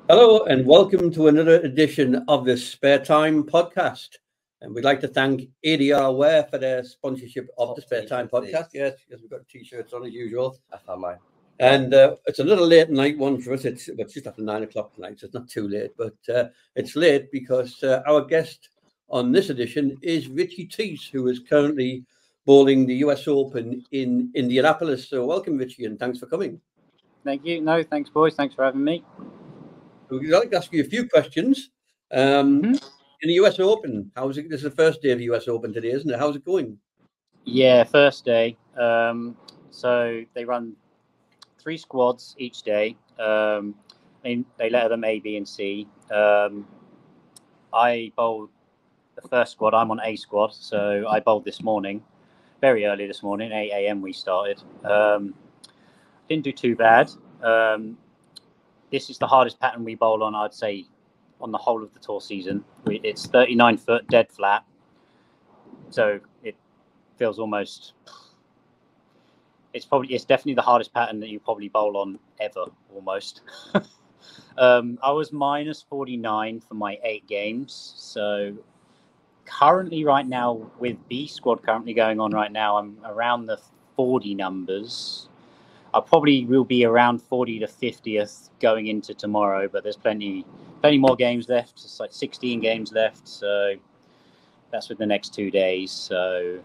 Hello and welcome to another edition of the Spare Time podcast. And we'd like to thank ADR Wear for their sponsorship of the Spare Time podcast. Yes, we've got t-shirts on as usual. I found mine. And it's a little late night one for us. It's just after 9 o'clock tonight, so it's not too late. But it's late because our guest on this edition is Richie Teese, who is currently bowling the US Open in Indianapolis. So welcome, Richie, and thanks for coming. Thank you. No, thanks, boys. Thanks for having me. We'd like to ask you a few questions. In the US Open, how's it? This is the first day of the US Open today, isn't it? How's it going? Yeah, first day. So they run 3 squads each day. They letter them A, B, and C. I bowled the first squad. I'm on A squad, so I bowled this morning, very early this morning, 8 a.m. we started. Didn't do too bad. This is the hardest pattern we bowl on, I'd say, on the whole of the tour season. It's 39 foot dead flat, so it feels almost. It's definitely the hardest pattern that you probably bowl on ever, almost. I was minus 49 for my 8 games, so currently right now with B squad currently going on right now, I'm around the 40 numbers. I probably will be around 40 to 50th going into tomorrow, but there's plenty more games left. It's like 16 games left, so that's with the next 2 days. So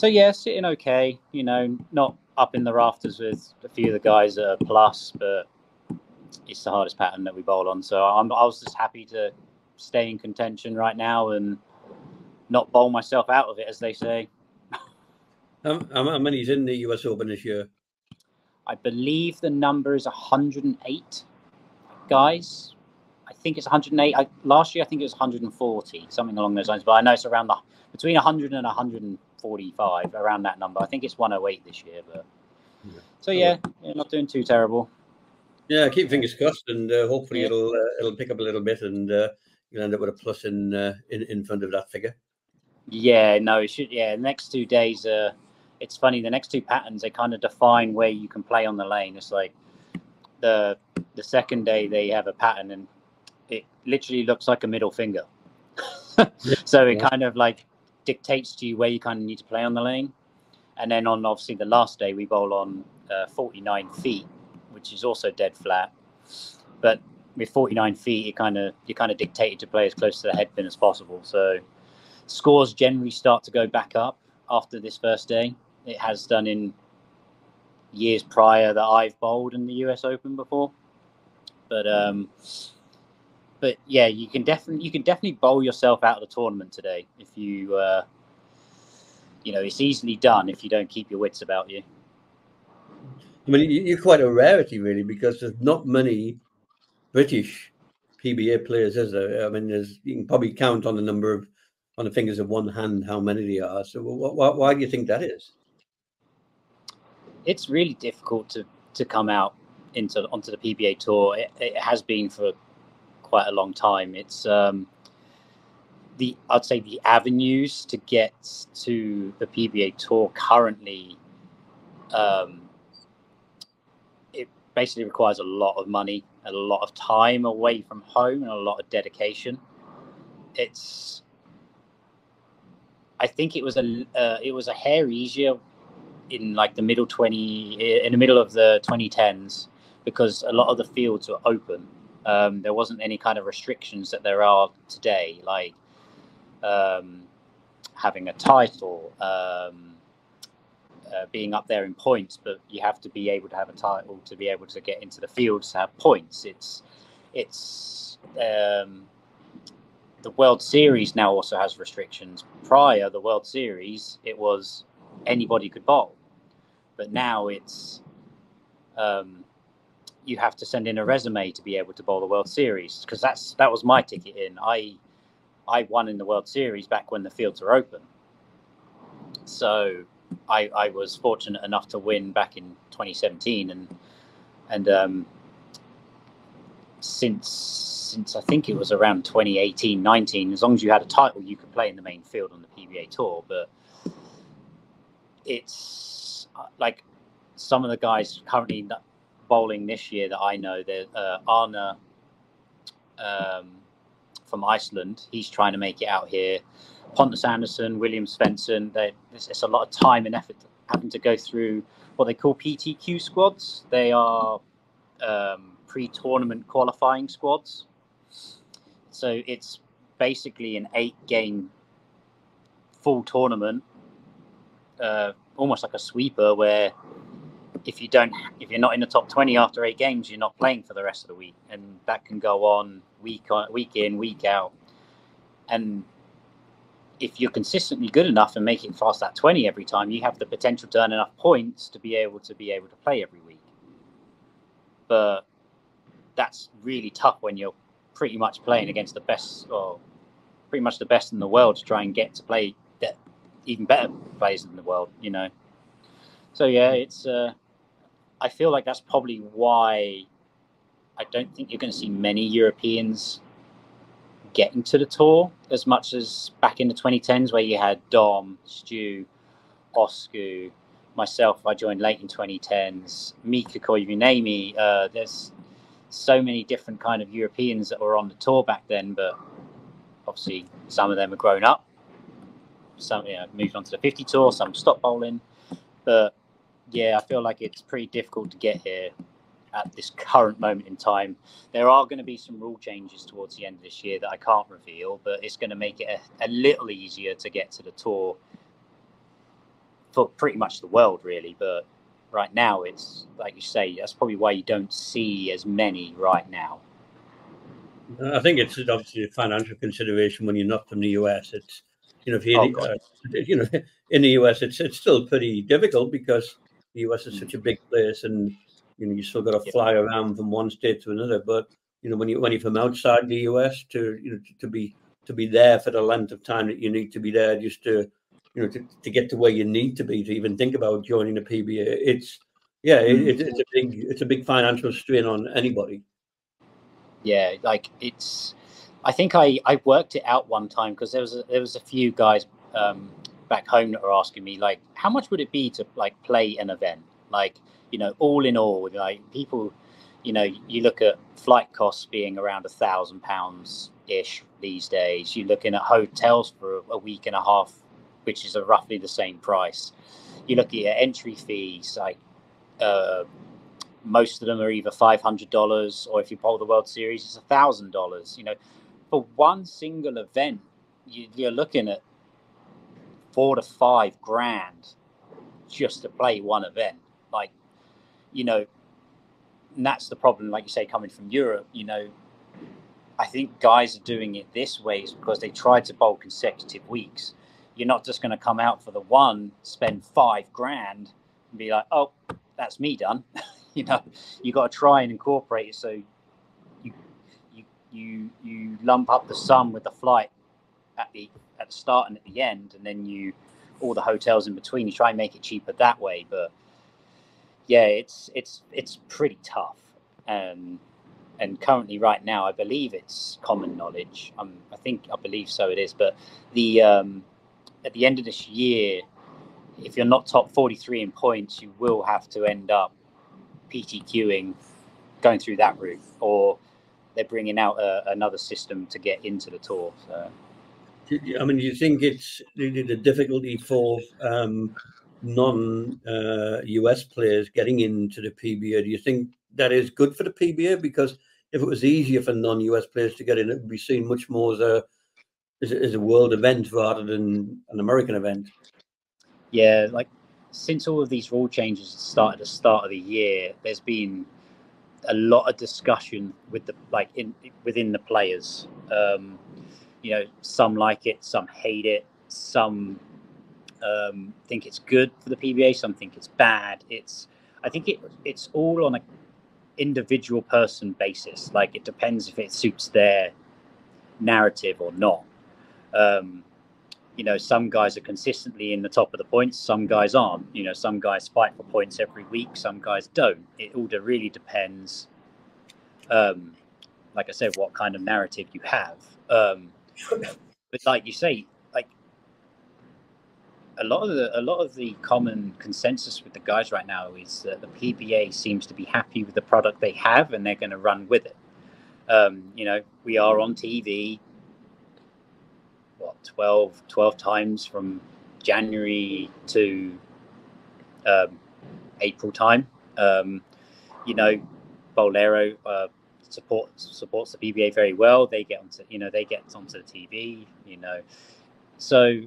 yeah, sitting okay. You know, not up in the rafters with a few of the guys that are plus, but it's the hardest pattern that we bowl on. So I was just happy to stay in contention right now and not bowl myself out of it, as they say. How many's in the US Open this year? I believe the number is 108 guys. I think it's 108. Last year, I think it was 140, something along those lines. But I know it's around between 100 and 145, around that number. I think it's 108 this year. But so yeah, not doing too terrible. Yeah, keep fingers crossed, and hopefully it'll pick up a little bit, and you'll end up with a plus in front of that figure. Yeah, no, it should. Yeah, the next 2 days. It's funny. The next 2 patterns, they kind of define where you can play on the lane. It's like the second day they have a pattern, and it literally looks like a middle finger. So it kind of like dictates to you where you kind of need to play on the lane. And then on obviously the last day we bowl on 49 feet, which is also dead flat. But with 49 feet, you're kind of dictated to play as close to the head pin as possible. So scores generally start to go back up after this first day. It has done in years prior that I've bowled in the US Open before, but yeah, you can definitely bowl yourself out of the tournament today if you it's easily done if you don't keep your wits about you. I mean, you're quite a rarity, really, because there's not many British PBA players, is there? I mean, you can probably count on the fingers of one hand how many there are. So why do you think that is? It's really difficult to come out onto the PBA tour. It has been for quite a long time. It's I'd say the avenues to get to the PBA tour currently, it basically requires a lot of money, a lot of time away from home, and a lot of dedication. I think it was a hair easier in like the middle of the 2010s because a lot of the fields were open. There wasn't any kind of restrictions that there are today, like having a title, being up there in points, but you have to be able to have a title to be able to get into the fields to have points. It's the World Series now also has restrictions. Prior, the World Series, it was anybody could bowl, but now it's you have to send in a resume to be able to bowl the World Series, because that was my ticket in. I won in the World Series back when the fields were open, so I was fortunate enough to win back in 2017, and since I think it was around 2018-19, as long as you had a title, you could play in the main field on the PBA tour. But it's like some of the guys currently bowling this year that I know, Arna from Iceland. He's trying to make it out here. Pontus Anderson, William Svensson. It's a lot of time and effort having to go through what they call PTQ squads. They are pre-tournament qualifying squads. So it's basically an 8-game full tournament, almost like a sweeper, where if you're not in the top 20 after 8 games, you're not playing for the rest of the week, and that can go on week in, week out. And if you're consistently good enough and make it past that 20 every time, you have the potential to earn enough points to be able to play every week. But that's really tough when you're pretty much playing against the best, or pretty much the best in the world, to try and get to play even better players in the world, you know. So yeah, it's I feel like that's probably why I don't think you're going to see many Europeans getting to the tour as much as back in the 2010s, where you had Dom, Stu, Osku, myself. I joined late in 2010s, Mika Koivuniemi. There's so many different kind of Europeans that were on the tour back then, but obviously some of them have grown up, some moved on to the 50 tour, some stopped bowling. But yeah, I feel like it's pretty difficult to get here at this current moment in time. There are going to be some rule changes towards the end of this year that I can't reveal, but it's going to make it a little easier to get to the tour for pretty much the world, really. But right now, it's like you say, that's probably why you don't see as many right now. I think it's obviously a financial consideration when you're not from the US. It's, you know, if you in the US, it's still pretty difficult because the US is such a big place, and you know, you still got to fly around from one state to another. But you know, when you're from outside the US, to be there for the length of time that you need to be there, just to get to where you need to be to even think about joining the PBA, it's a big financial strain on anybody. Yeah, like I think I worked it out one time, because there was a few guys back home that were asking me, like, how much would it be to like play an event, like, you know, all in all, like people, you know, you look at flight costs being around £1,000 ish these days. You're looking at hotels for a week and a half, which is roughly the same price. You look at entry fees, like most of them are either $500, or if you bowl the World Series, it's $1,000. You know, for one single event, you're looking at $4,000 to $5,000 just to play one event. Like, you know, and that's the problem. Like you say, coming from Europe, you know, I think guys are doing it this way is because they tried to bowl consecutive weeks. You're not just going to come out for the one, spend $5,000, and be like, oh, that's me done. You know, you got to try and incorporate it, so you lump up the sum with the flight at the start and at the end, and then all the hotels in between. You try and make it cheaper that way, but yeah, it's pretty tough. And currently, right now, I believe it's common knowledge. I believe so. It is, but at the end of this year, if you're not top 43 in points, you will have to end up PTQing, going through that route, or they're bringing out another system to get into the tour. So, I mean, do you think it's the difficulty for non-US players getting into the PBA? Do you think that is good for the PBA? Because if it was easier for non-US players to get in, it would be seen much more as a world event rather than an American event. Yeah, like since all of these rule changes started at the start of the year, there's been a lot of discussion with within the players. You know, some like it, some hate it, some think it's good for the PBA, some think it's bad. I think it's all on an individual person basis. Like, it depends if it suits their narrative or not. You know, some guys are consistently in the top of the points, some guys aren't. You know, some guys fight for points every week, some guys don't. It all really depends, like I said, what kind of narrative you have. But like you say, like a lot of the common consensus with the guys right now is that the PBA seems to be happy with the product they have, and they're going to run with it. You know, we are on TV, what, 12 times from January to April time. You know, Bolero supports the PBA very well. They get onto, you know, they get onto the TV, you know. So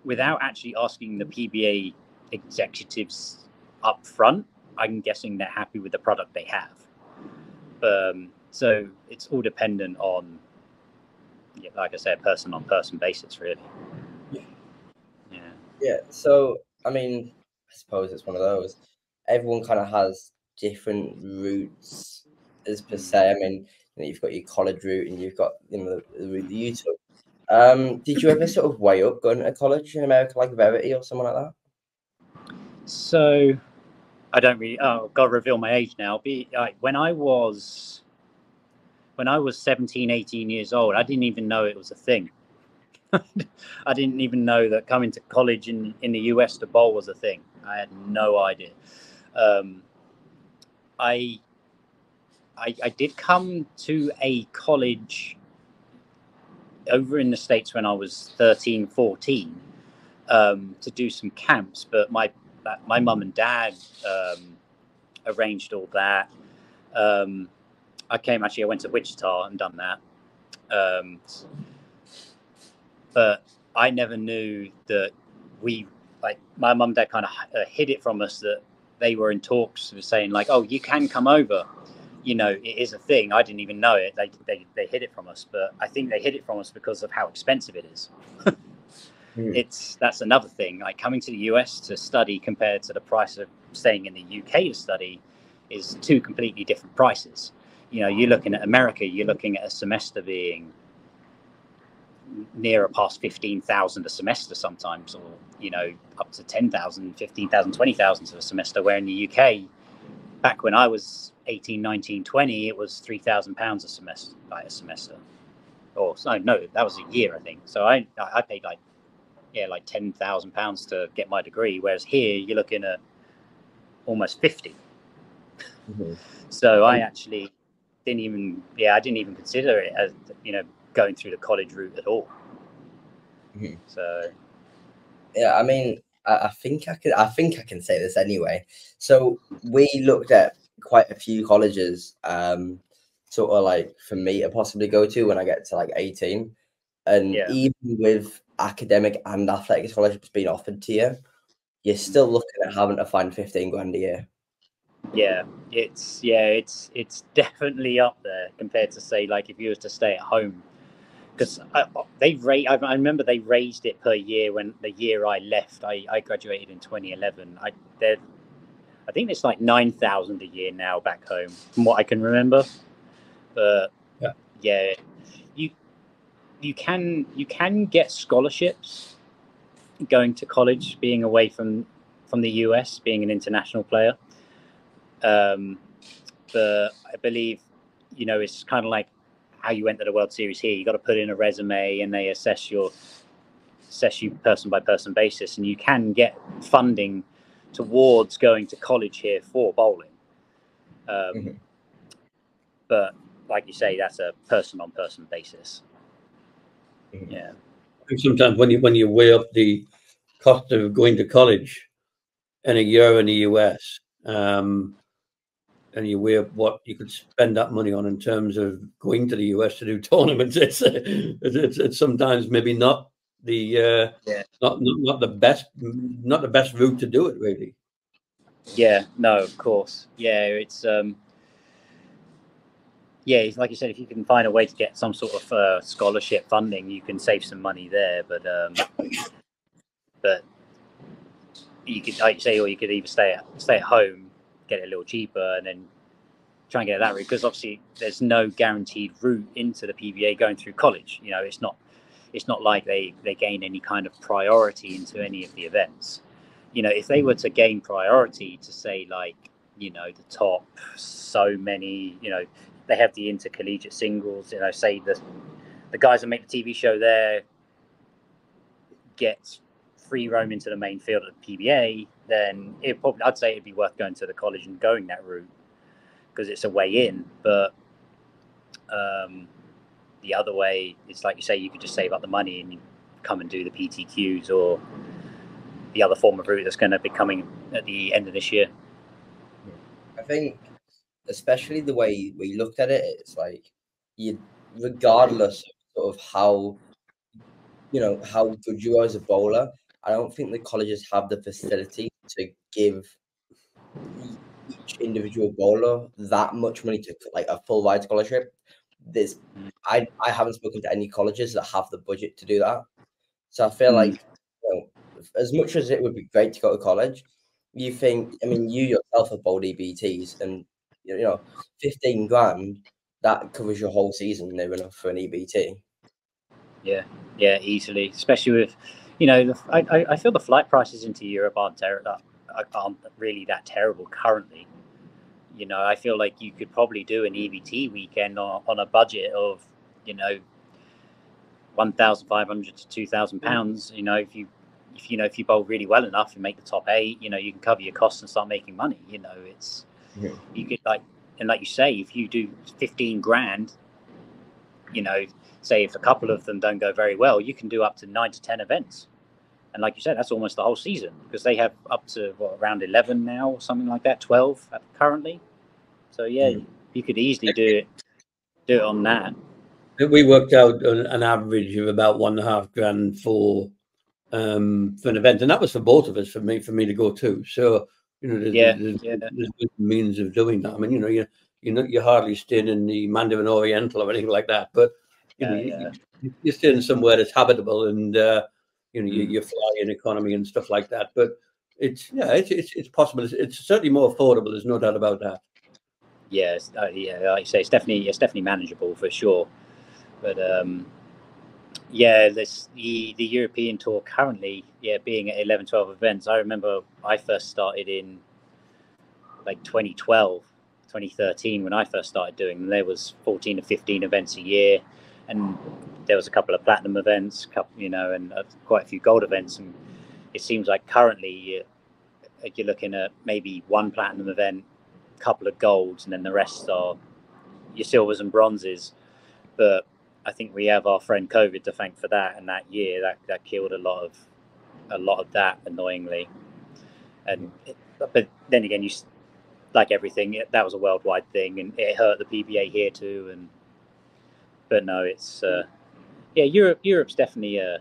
without actually asking the PBA executives up front, I'm guessing they're happy with the product they have. So it's all dependent on, yeah, like I said, person on person basis, really. Yeah. So I mean, I suppose it's one of those. Everyone kind of has different routes, as per se. I mean, you know, you've got your college route, and you've got, you know, the route that you took. Did you ever sort of weigh up going to college in America, like Verity or someone like that? So I don't really. Oh, got to reveal my age now. When I was 17, 18 years old, I didn't even know it was a thing. I didn't even know that coming to college in the US to bowl was a thing. I had no idea. I did come to a college over in the States when I was 13, 14 to do some camps, but my mum and dad arranged all that. I went to Wichita and done that. But I never knew that my mum and dad kind of hid it from us, that they were in talks of saying like, oh, you can come over. You know, it is a thing. I didn't even know it. They hid it from us, but I think they hid it from us because of how expensive it is. That's another thing. Like, coming to the US to study compared to the price of staying in the UK to study is two completely different prices. You know, you're looking at America, you're looking at a semester being nearer past 15,000 a semester sometimes, or, you know, up to 10,000, 15,000, 20,000 a semester, where in the UK, back when I was 18, 19, 20, it was £3,000 a semester. Or no, that was a year, I think. So I paid like £10,000 to get my degree, whereas here you're looking at almost 50. So I actually didn't even consider it as, you know, going through the college route at all. So yeah, I mean, I think I can say this anyway. So we looked at quite a few colleges, sort of like for me to possibly go to when I get to like 18, and even with academic and athletic scholarships being offered to you, you're still looking at having to find 15 grand a year. It's definitely up there compared to, say, like if you were to stay at home, because I remember they raised it per year when the year I left. I graduated in 2011. I think it's like 9,000 a year now back home, from what I can remember. But you can get scholarships going to college, being away from the US, being an international player. But I believe, you know, it's kind of like how you went to the World Series here. You got to put in a resume, and they assess you person by person basis, and you can get funding towards going to college here for bowling. But like you say, that's a person on person basis. Yeah. Sometimes when you weigh up the cost of going to college in a year in the US, and you weigh up what you could spend that money on in terms of going to the US to do tournaments, it's sometimes maybe not the not the best route to do it, really. Yeah, no, of course. Yeah, it's like you said, if you can find a way to get some sort of scholarship funding, you can save some money there. But you could, like you say, or you could either stay at home, get it a little cheaper, and then try and get that route. Because obviously, there's no guaranteed route into the PBA going through college. You know, it's not like they gain any kind of priority into any of the events. You know, if they were to gain priority to, say, like, you know, the top so many, you know, they have the intercollegiate singles, you know, say the guys that make the TV show there get free roam into the main field of the PBA, then I'd say it'd be worth going to the college and going that route, because it's a way in. But The other way, it's like you say, you could just save up the money and you come and do the PTQs or the other form of route that's going to be coming at the end of this year. I think, especially the way we looked at it, it's like regardless of sort of how good you are as a bowler, I don't think the colleges have the facility to give each individual bowler that much money to like a full ride scholarship. I haven't spoken to any colleges that have the budget to do that. So I feel like, as much as it would be great to go to college, you yourself have bowled EBTs, and 15 grand, that covers your whole season near enough for an EBT. Yeah, easily. Especially with, I feel the flight prices into Europe aren't really that terrible currently. I feel like you could probably do an EBT weekend on a budget of, £1,500 to £2,000. If you bowl really well enough and make the top 8, you can cover your costs and start making money. You could like you say, if you do 15 grand, say if a couple of them don't go very well, you can do up to 9 to 10 events. And like you said, that's almost the whole season, because they have up to around 11 now or something like that, 12 currently. So you could easily do it on that. We worked out an average of about £1.5 grand for an event, and that was for both of us, for me to go to. So there's good means of doing that. I mean, you're hardly staying in the Mandarin Oriental or anything like that, but you're staying somewhere that's habitable, and you fly in economy and stuff like that. But it's possible. It's certainly more affordable. There's no doubt about that. Yes, like you say, it's definitely manageable for sure. But the European tour currently, being at 11, 12 events. I remember I first started in like 2012, 2013 when I first started doing them. There was 14 to 15 events a year, and there was a couple of platinum events, and quite a few gold events. And it seems like currently you're looking at maybe one platinum event, couple of golds, and then the rest are your silvers and bronzes. But I think we have our friend COVID to thank for that, and that year that killed a lot of that, annoyingly. But then again, like everything, that was a worldwide thing, and it hurt the PBA here too. But no, it's Europe's definitely a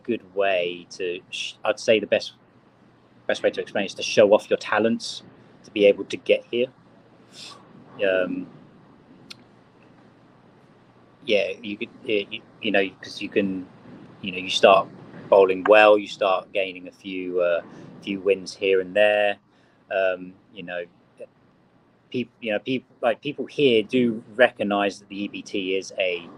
good way to. I'd say the best way to explain it is to show off your talents, to be able to get here. You could, because you can, you start bowling well, you start gaining a few wins here and there. People here do recognise that the EBT is a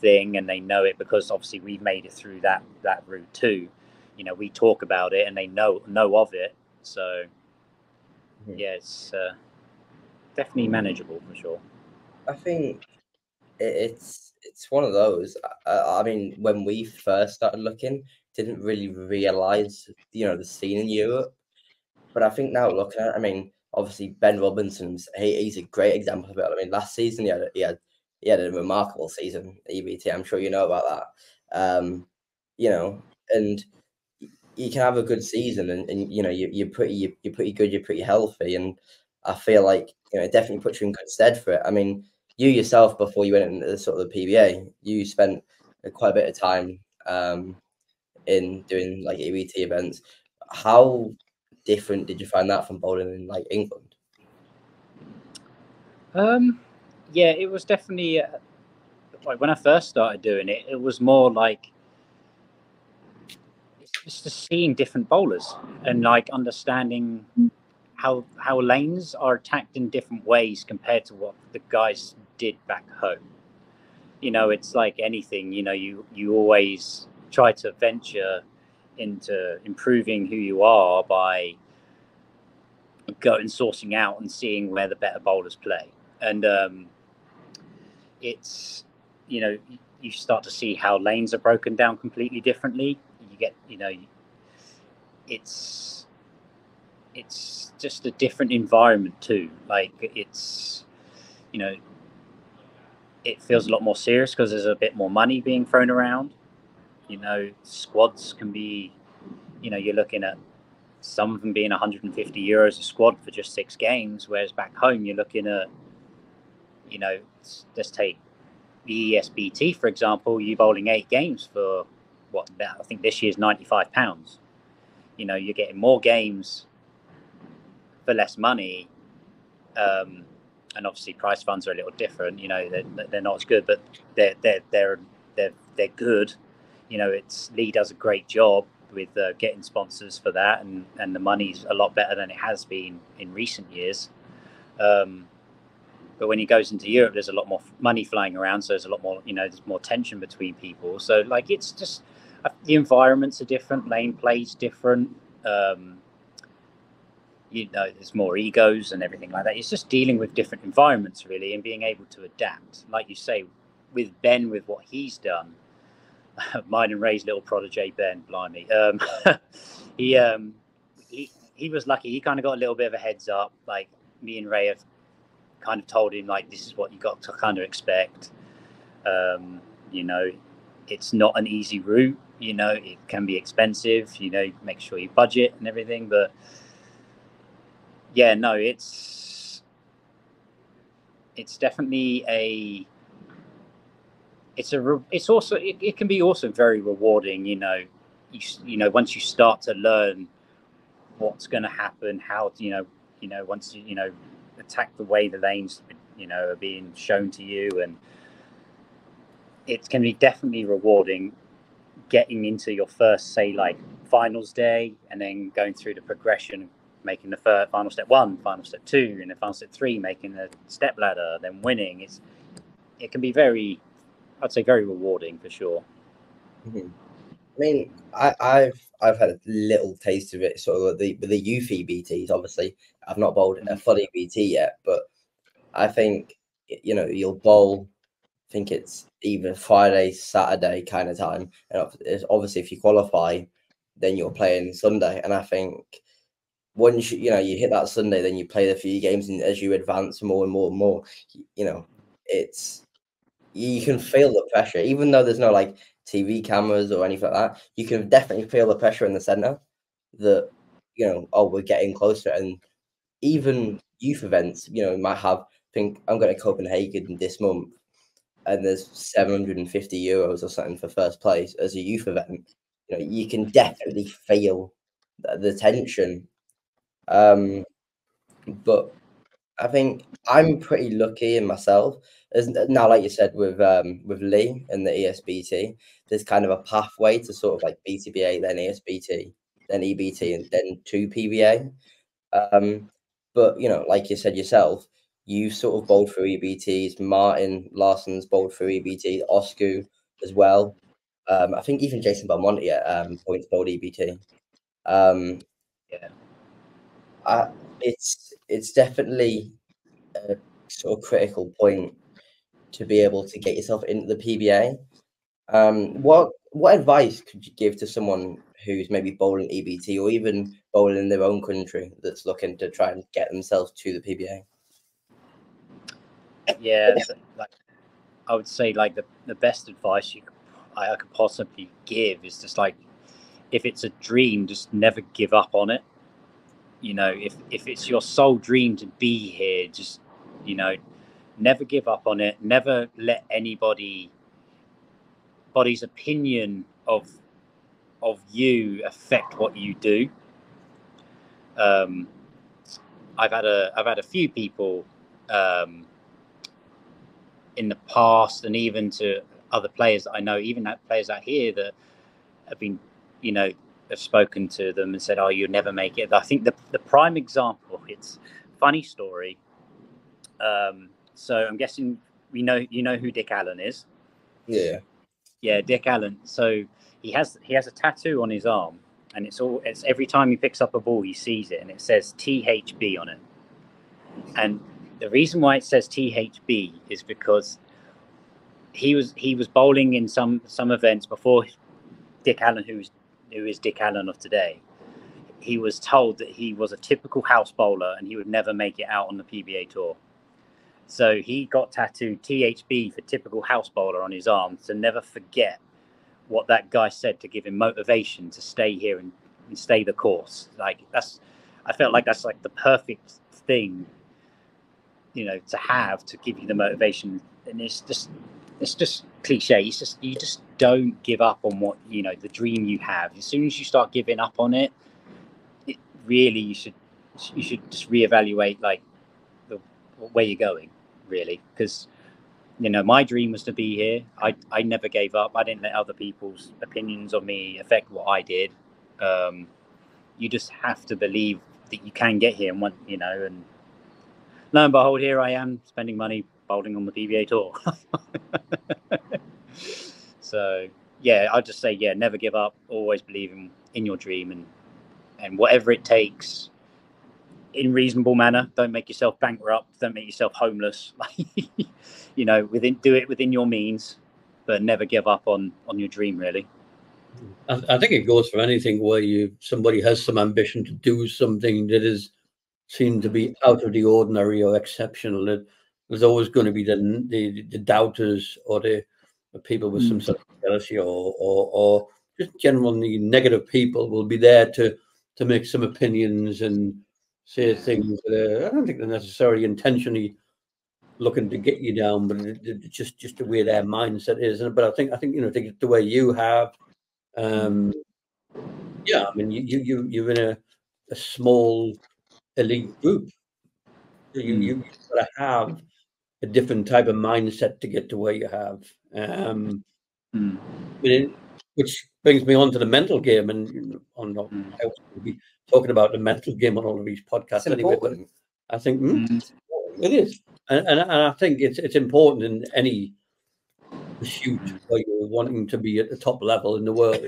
thing, and they know it because obviously we've made it through that route too. We talk about it, and they know of it. So it's definitely manageable for sure. I think it's one of those. I mean, when we first started looking, didn't really realize the scene in Europe. But I think now looking at it, I mean, obviously Ben Robinson's he's a great example of it. I mean, last season he had a remarkable season at EBT. I'm sure you know about that. And you can have a good season, and you're pretty good, you're pretty healthy, and I feel like it definitely puts you in good stead for it. I mean, you yourself, before you went into the sort of the PBA, you spent quite a bit of time in doing like EBT events. How different did you find that from bowling in like England? It was definitely like when I first started doing it, it was more like it's just seeing different bowlers and like understanding how lanes are attacked in different ways compared to what the guys did back home. It's like anything, you always try to venture into improving who you are by going sourcing out and seeing where the better bowlers play. And it's, you start to see how lanes are broken down completely differently. You get, it's just a different environment too. Like it's, it feels a lot more serious because there's a bit more money being thrown around. You know, squads can be, you know, you're looking at some of them being 150 euros a squad for just 6 games, whereas back home you're looking at, you know, let's take the ESBT for example. You bowling 8 games for what I think this year's £95. You know, you're getting more games for less money, and obviously prize funds are a little different. You know, they're not as good, but they're good. You know, Lee does a great job with getting sponsors for that, and the money's a lot better than it has been in recent years. But when he goes into Europe, there's a lot more money flying around, so there's a lot more, you know, there's more tension between people. So like, it's just the environments are different, lane play's different. You know, there's more egos and everything like that. It's just dealing with different environments really, and being able to adapt. Like you say, with Ben, with what he's done, mine and Ray's little protege, Ben, blimey. He was lucky. He kind of got a little bit of a heads up. Like, me and Ray have kind of told him, like, this is what you got to kind of expect. You know, it's not an easy route. You know, it can be expensive. You know, make sure you budget and everything. But yeah, no, it's definitely it can be also very rewarding. You know, you know, once you start to learn what's going to happen, how to, you know, once you know, attack the way the lanes, you know, are being shown to you, and it can be definitely rewarding getting into your first, say, like finals day, and then going through the progression, making the final step 1, final step 2, and the final step 3, making the step ladder, then winning. It can be very, I'd say, very rewarding for sure. Mm-hmm. I mean, I've had a little taste of it, sort of the youth EBTs. Obviously, I've not bowled a full EBT yet, but I think, you know, you'll bowl. I think it's either Friday, Saturday kind of time, and obviously if you qualify, then you're playing Sunday. And I think once you know, you hit that Sunday, then you play the few games, and as you advance more and more and more, you know, you can feel the pressure, even though there's no like TV cameras or anything like that. You can definitely feel the pressure in the center that, you know, oh, we're getting closer. And even youth events, you know, you might have, think I'm going to Copenhagen this month, and there's 750 euros or something for first place as a youth event. You know, you can definitely feel the tension. But I think I'm pretty lucky in myself. As now, like you said, with Lee and the ESBT, there's kind of a pathway to sort of like BTBA, then ESBT, then EBT, and then to PBA. But you know, like you said yourself, you sort of bowled through EBTs. Martin Larson's bowled through EBT. Oscu as well. I think even Jason Belmonte at points bowled EBT. Yeah. It's definitely a sort of critical point to be able to get yourself into the PBA. What advice could you give to someone who's maybe bowling EBT or even bowling in their own country that's looking to try and get themselves to the PBA? Yeah, like, I would say, like, the best advice I could possibly give is just, like, if it's a dream, just never give up on it. You know, if it's your sole dream to be here, just, you know, never give up on it. Never let anybody's opinion of you affect what you do. I've had a few people in the past, and even to other players that I know, even players out here that have been, you know, have spoken to them and said, "Oh, you'll never make it." I think the prime example, it's a funny story. So I'm guessing you know who Dick Allen is. Yeah, Dick Allen. So he has a tattoo on his arm, and it's every time he picks up a ball, he sees it, and it says THB on it. And the reason why it says THB is because he was bowling in some events before Dick Allen, who is Dick Allen of today. He was told that he was a typical house bowler and he would never make it out on the PBA tour. So he got tattooed THB for typical house bowler on his arm to never forget what that guy said to give him motivation to stay here and stay the course. Like I felt like that's like the perfect thing, you know, to have to give you the motivation. And it's just cliche. It's just, you just don't give up on what, you know, the dream you have. As soon as you start giving up on it, really you should just reevaluate like where you're going, really, because, you know, my dream was to be here. I never gave up. I didn't let other people's opinions of me affect what I did. You just have to believe that you can get here, and want, you know, and lo and behold, here I am spending money bowling on the PBA Tour. So yeah, I'd just say, yeah, never give up. Always believe in your dream, and whatever it takes, in reasonable manner. Don't make yourself bankrupt. Don't make yourself homeless. You know, do it within your means, but never give up on your dream, really. I think it goes for anything where somebody has some ambition to do something that is seen to be out of the ordinary or exceptional. There's always going to be the doubters, or the people with some sort of jealousy, or just generally negative people will be there to make some opinions and say things that I don't think they're necessarily intentionally looking to get you down, but just the way their mindset is. But I think you know, the way you have, yeah, I mean, you're in a small elite group. You got to have a different type of mindset to get to where you have. Which brings me on to the mental game, and I will be talking about the mental game on all of these podcasts anyway. But I think it is, and I think it's important in any pursuit where you're wanting to be at the top level in the world.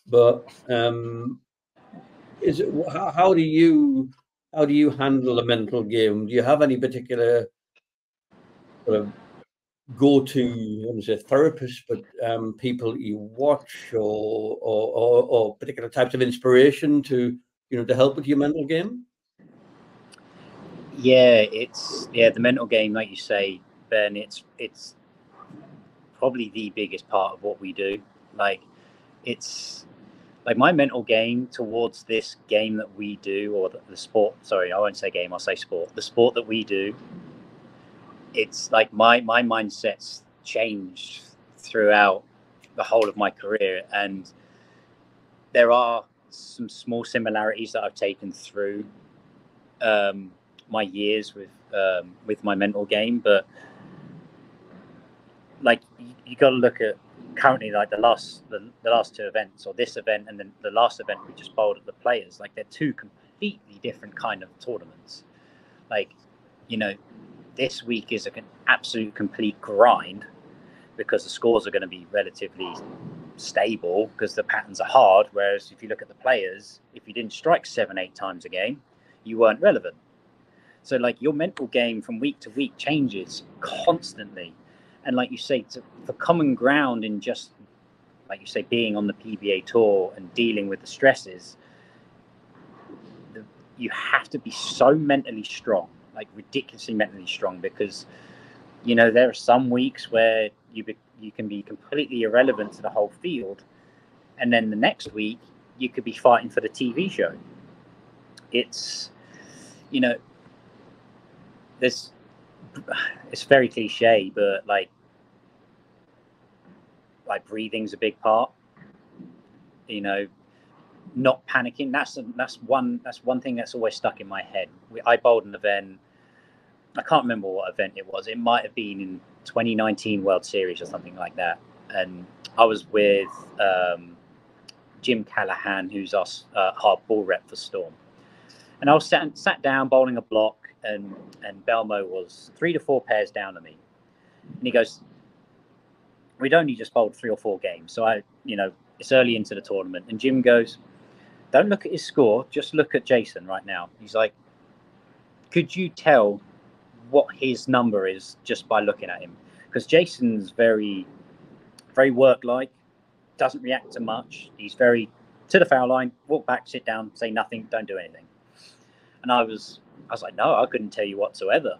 But how do you handle a mental game? Do you have any particular sort of go-to, I wouldn't say therapist, but people you watch, or particular types of inspiration to, you know, to help with your mental game? Yeah, the mental game, like you say, Ben. It's probably the biggest part of what we do. Like, it's like my mental game towards this game that we do, or the sport. Sorry, I won't say game. I'll say sport. The sport that we do. It's like my mindset's changed throughout the whole of my career, and there are some small similarities that I've taken through my years with my mental game. But like, you got to look at currently, like the last two events, or this event and then the last event we just bowled at the Players. Like, they're two completely different kind of tournaments. Like, you know, this week is an absolute complete grind because the scores are going to be relatively stable because the patterns are hard. Whereas if you look at the Players, if you didn't strike 7-8 times a game, you weren't relevant. So like, your mental game from week to week changes constantly. And like you say, for common ground in just, like you say, being on the PBA Tour and dealing with the stresses, you have to be so mentally strong, like ridiculously mentally strong, because, you know, there are some weeks where you can be completely irrelevant to the whole field, and then the next week you could be fighting for the TV show. It's, you know, it's very cliche, but like breathing's a big part. You know, not panicking. That's one thing that's always stuck in my head. I bowled an event. I can't remember what event it was. It might have been in 2019 World Series or something like that. And I was with Jim Callahan, who's our hard ball rep for Storm. And I was sat down bowling a block, and Belmo was 3 to 4 pairs down to me. And he goes, we'd only just bowled 3 or 4 games. So it's early into the tournament. And Jim goes, don't look at his score, just look at Jason right now. He's like, could you tell what his number is just by looking at him? Because Jason's very, very work-like, doesn't react to much. He's very to the foul line, walk back, sit down, say nothing, don't do anything. And I was like, no, I couldn't tell you whatsoever.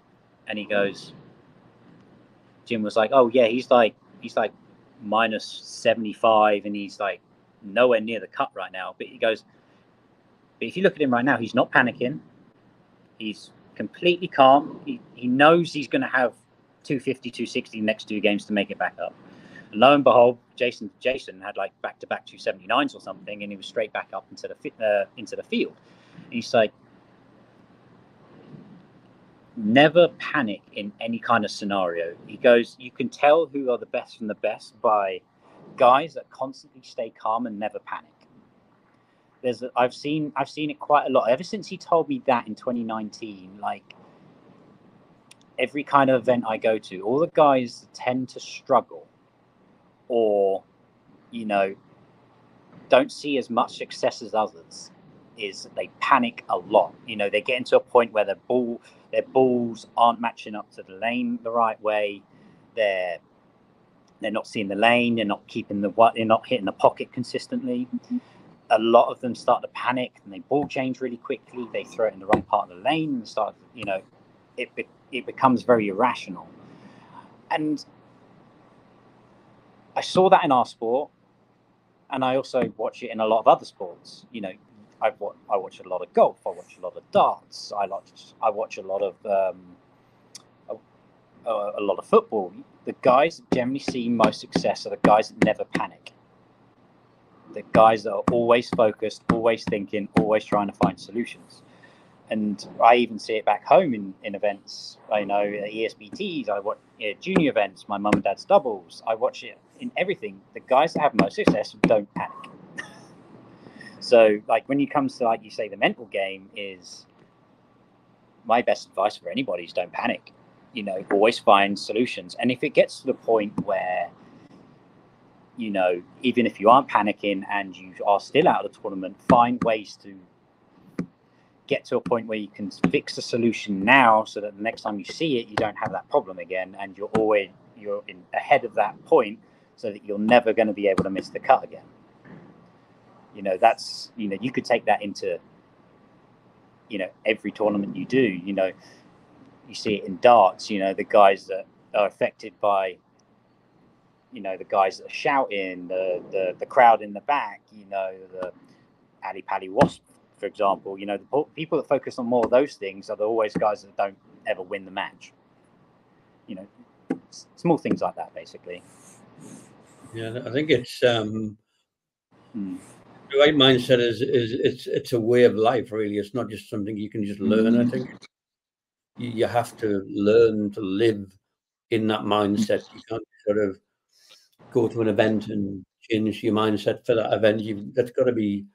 And he goes, Jim was like, "Oh yeah, he's like minus 75, and he's like nowhere near the cut right now." But he goes, "But if you look at him right now, he's not panicking. He's completely calm. He knows he's going to have 250, 260 next 2 games to make it back up." And lo and behold, Jason had like back-to-back 279s or something, and he was straight back up into the field. And he's like, never panic in any kind of scenario. He goes, you can tell who are the best from the best by guys that constantly stay calm and never panic. I've seen it quite a lot ever since he told me that in 2019. Like every kind of event I go to, all the guys tend to struggle, or don't see as much success as others, is they panic a lot. They get into a point where their balls aren't matching up to the lane the right way. They're not seeing the lane. They're not hitting the pocket consistently. A lot of them start to panic and they ball change really quickly. They throw it in the wrong part of the lane and start, it becomes very irrational. And I saw that in our sport, and I also watch it in a lot of other sports. I watch a lot of golf. I watch a lot of darts. I watch a lot of football. The guys that generally see most success are the guys that never panic. The guys that are always focused, always thinking, always trying to find solutions. And I even see it back home in events. I know at ESBTs, I watch junior events, my mum and dad's doubles. I watch it in everything. The guys that have most success don't panic. So, like, when it comes to, like you say, the mental game, is my best advice for anybody is don't panic. Always find solutions. And if it gets to the point where, even if you aren't panicking and you are still out of the tournament, find ways to get to a point where you can fix the solution now, so that the next time you see it, you don't have that problem again, and you're ahead of that point, so that you're never going to be able to miss the cut again. That's, you could take that into, every tournament you do. You see it in darts, the guys that are affected by, the guys that are shouting, the crowd in the back, the Ali Pali Wasp, for example. The people that focus on more of those things are always guys that don't ever win the match. Small things like that, basically. Yeah, I think it's the right mindset is it's a way of life, really. It's not just something you can just learn. I think you have to learn to live in that mindset. You can't sort of go to an event and change your mindset for that event. It's got to be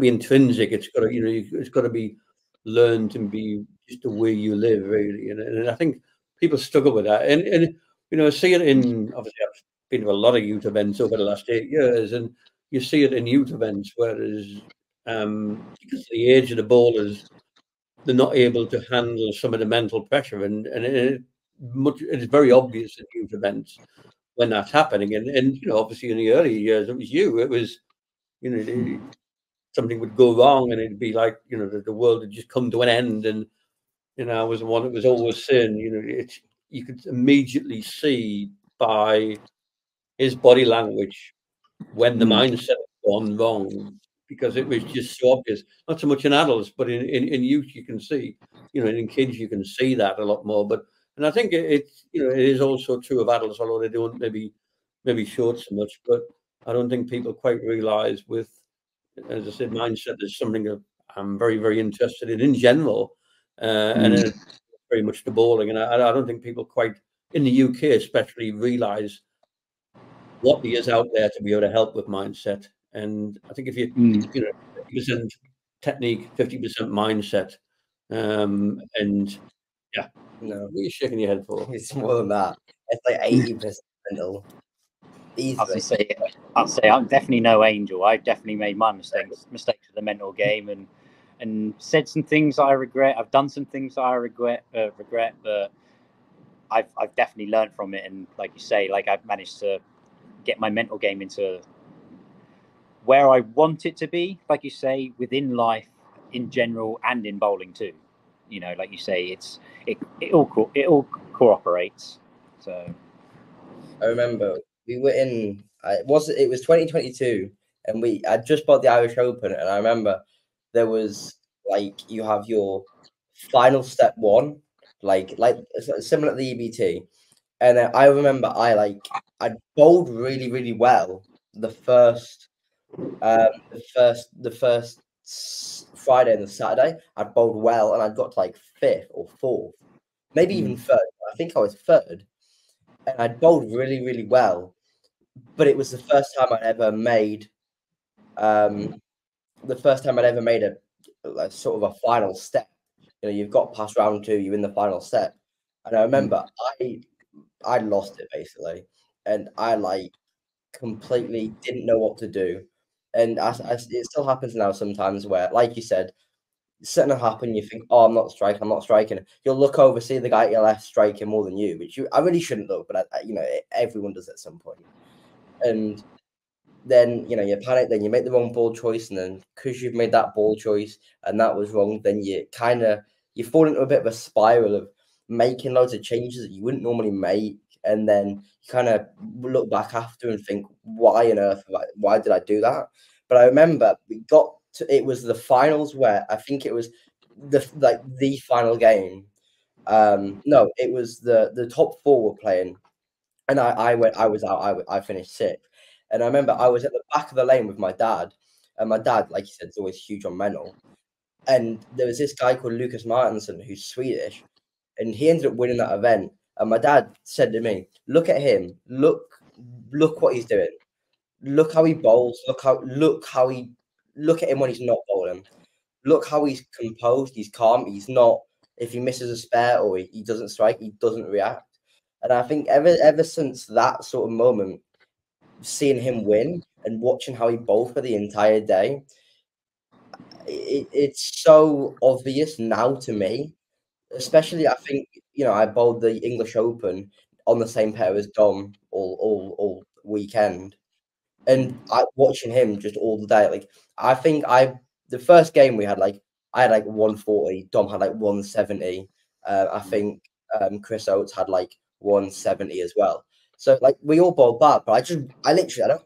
intrinsic. It's got to be learned and be just the way you live, really. And I think people struggle with that. And I see it in, obviously I've been to a lot of youth events over the last 8 years, and you see it in youth events, whereas because of the age of the bowlers, they're not able to handle some of the mental pressure, and it's very obvious in youth events when that's happening. And obviously in the early years, it was something would go wrong, and it'd be like the world had just come to an end. And I was the one that was always saying, you could immediately see by his body language when the mindset had gone wrong, because it was just so obvious. Not so much in adults, but in youth you can see, in kids you can see that a lot more. And I think it is also true of adults, although they don't maybe show it so much. But I don't think people quite realise, with, as I said, mindset is something that I'm very, very interested in general, and it's very much the bowling. And I don't think people quite, in the UK especially, realise what there is out there to be able to help with mindset. And I think if you 50% technique, 50% mindset, and yeah, No, what are you shaking your head for? it's more than that. It's like 80% mental. Easily. I'll say I'm definitely no angel. I've definitely made my mistakes with the mental game, and said some things I regret. I've done some things I regret, but I've definitely learned from it. And like you say, like I've managed to get my mental game into where I want it to be, like you say, within life in general and in bowling too. Like you say, it all cooperates. So I remember we were in. It was 2022, and I just bought the Irish Open, and I remember there was like you have your final step one, like similar to the EBT, and I remember I bowled really well the first Friday and the Saturday. I bowled well, and I got to like fifth or fourth, maybe even third. I think I was third, and I bowled really well. But it was the first time I'd ever made a sort of a final step. You know, you've got past round two, you're in the final step, and I remember I lost it basically, and I like completely didn't know what to do, and it still happens now sometimes where, like you said, something will happen, you think, oh, I'm not striking. You'll look over, see the guy at your left striking more than you, which I really shouldn't look, but everyone does at some point, and then you panic, then you make the wrong ball choice, and then because you've made that ball choice and that was wrong, then you fall into a bit of a spiral of making loads of changes that you wouldn't normally make, and then you kind of look back after and think, why on earth, why did I do that? But I remember it was the finals where I think it was the final game. No, it was the top four were playing, and I was out. I finished sixth. And I remember I was at the back of the lane with my dad. And my dad, like you said, is always huge on mental. And there was this guy called Lucas Martinsson, who's Swedish. And he ended up winning that event. And my dad said to me, look at him. Look what he's doing. Look how he bowls. Look at him when he's not bowling. Look how he's composed. He's calm. He's not, if he misses a spare or he doesn't strike, he doesn't react. And I think ever since that sort of moment, seeing him win and watching how he bowled for the entire day, it's so obvious now to me. Especially, I think I bowled the English Open on the same pair as Dom all weekend, and watching him just all the day. Like I think the first game we had I had 140, Dom had 170. I think Chris Oates had 170 as well. So we all bowled bad, but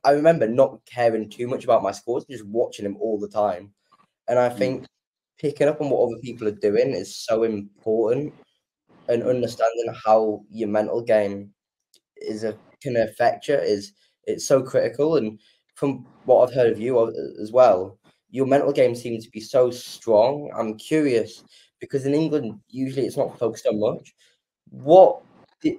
I remember not caring too much about my scores, just watching him all the time. And I think picking up on what other people are doing is so important, and understanding how your mental game can affect you it's so critical. And from what I've heard of you as well, your mental game seems to be so strong. I'm curious because in England usually it's not focused on much. What did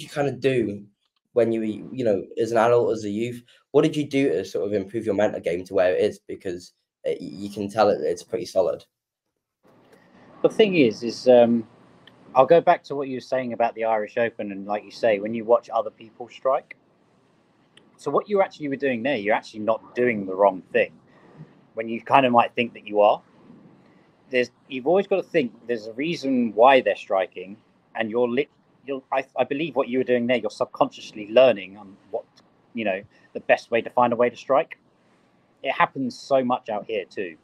you kind of do when you as an adult, as a youth? What did you do to sort of improve your mental game to where it is? Because you can tell it's pretty solid. The thing is I'll go back to what you were saying about the Irish Open, and like you say, when you watch other people strike. So what you actually were doing there, you're actually not doing the wrong thing. When you kind of might think that you are, you've always got to think there's a reason why they're striking, and I believe what you were doing there, you're subconsciously learning on what the best way to find a way to strike. It happens so much out here too,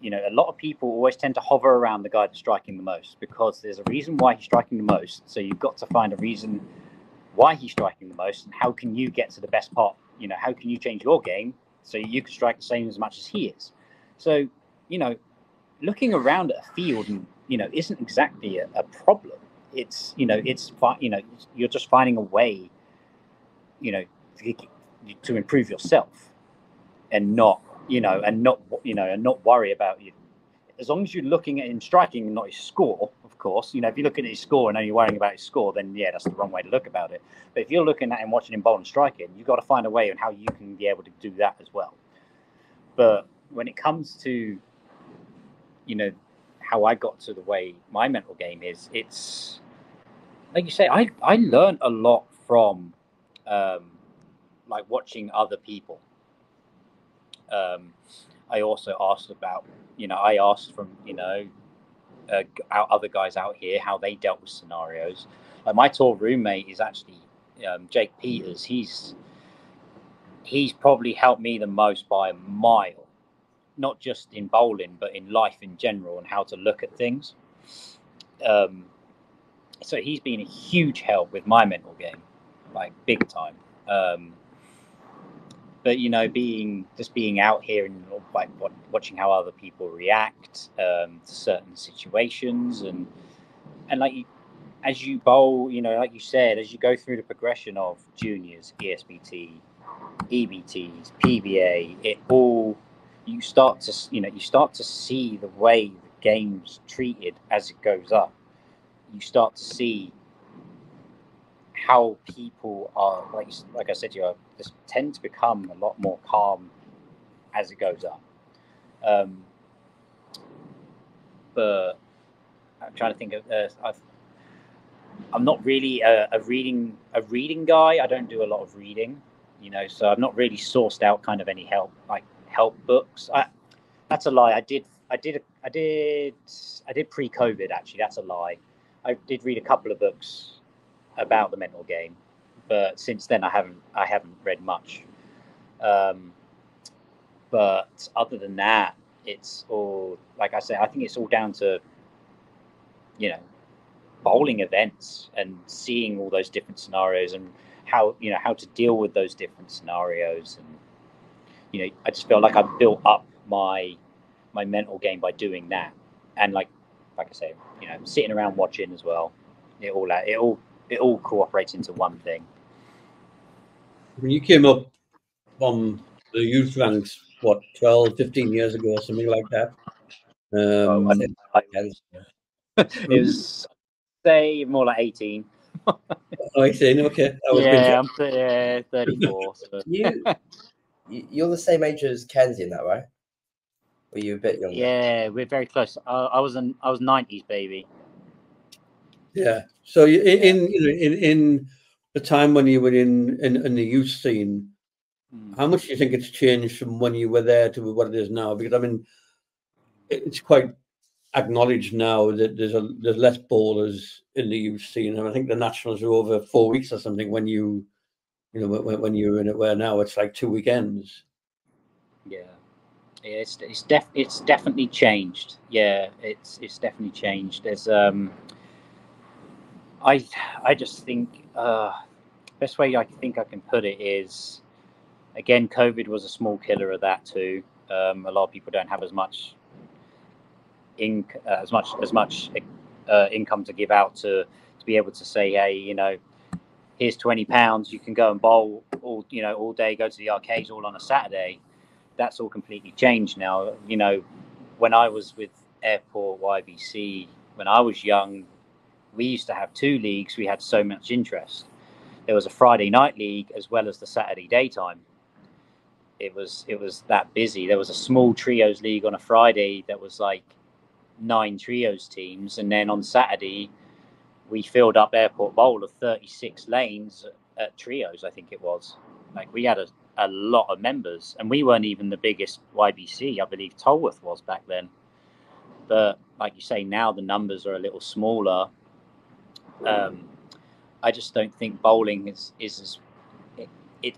a lot of people always tend to hover around the guy that's striking the most because there's a reason why he's striking the most. So you've got to find a reason why he's striking the most, and how can you get to the best part? How can you change your game so you can strike the same as much as he is? So, looking around at a field and, isn't exactly a problem. It's, you're just finding a way, to improve yourself and not worry about you. As long as you're looking at him striking and not his score, of course. If you look at his score and only worrying about his score, then yeah, that's the wrong way to look about it. But if you're looking at him, watching him bowl and striking, you've got to find a way on how you can be able to do that as well. But when it comes to, how I got to the way my mental game is, it's like you say, I learned a lot from watching other people. I also asked about, I asked from, other guys out here, how they dealt with scenarios. My tour roommate is actually Jake Peters. He's probably helped me the most by a mile, not just in bowling, but in life in general, and how to look at things. So he's been a huge help with my mental game, like big time. But you know, being out here and like watching how other people react to certain situations, and like as you bowl, you know, like you said, as you go through the progression of juniors, ESBT, EBTs, PBA, it all, you start to see the way the game's treated as it goes up. You start to see how people are, like I said to you, just tend to become a lot more calm as it goes up. But I'm trying to think of, I'm not really a reading guy. I don't do a lot of reading, you know, so I've not really sourced out kind of any help books. That's a lie. I did pre-COVID, actually. That's a lie. I did read a couple of books about the mental game, but since then I haven't read much. But other than that, it's all, like I say, I think it's all down to, you know, bowling events and seeing all those different scenarios and how to deal with those different scenarios. And you know, I just felt like I built up my mental game by doing that. And like I say, you know, sitting around watching as well, it all cooperates into one thing. When you came up from the youth ranks, what, 12, 15 years ago or something like that? It was, say, more like 18. 18, okay. I'm 34. So. You're the same age as Kenzie in that, right? Were you a bit younger? Yeah, we're very close. I was 90s baby. Yeah. So in the time when you were in the youth scene, how much do you think it's changed from when you were there to what it is now? Because I mean, it's quite acknowledged now that there's less bowlers in the youth scene, and I think the nationals are over 4 weeks or something. When you were in it, where now it's like 2 weekends. Yeah, it's definitely changed. Yeah, it's definitely changed. There's I just think best way I think I can put it is, again, COVID was a small killer of that too. A lot of people don't have as much income to give out to be able to say, hey, you know, here's £20, you can go and bowl all day, go to the arcades all on a Saturday. That's all completely changed now. You know, when I was with Airport YBC, when I was young, we used to have 2 leagues. We had so much interest. There was a Friday night league as well as the Saturday daytime. It was that busy. There was a small trios league on a Friday that was like 9 trios teams, and then on Saturday we filled up Airport Bowl of 36 lanes at trios. I think it was, like, we had a lot of members, and we weren't even the biggest YBC. I believe Tolworth was back then, but like you say, now the numbers are a little smaller. I just don't think bowling is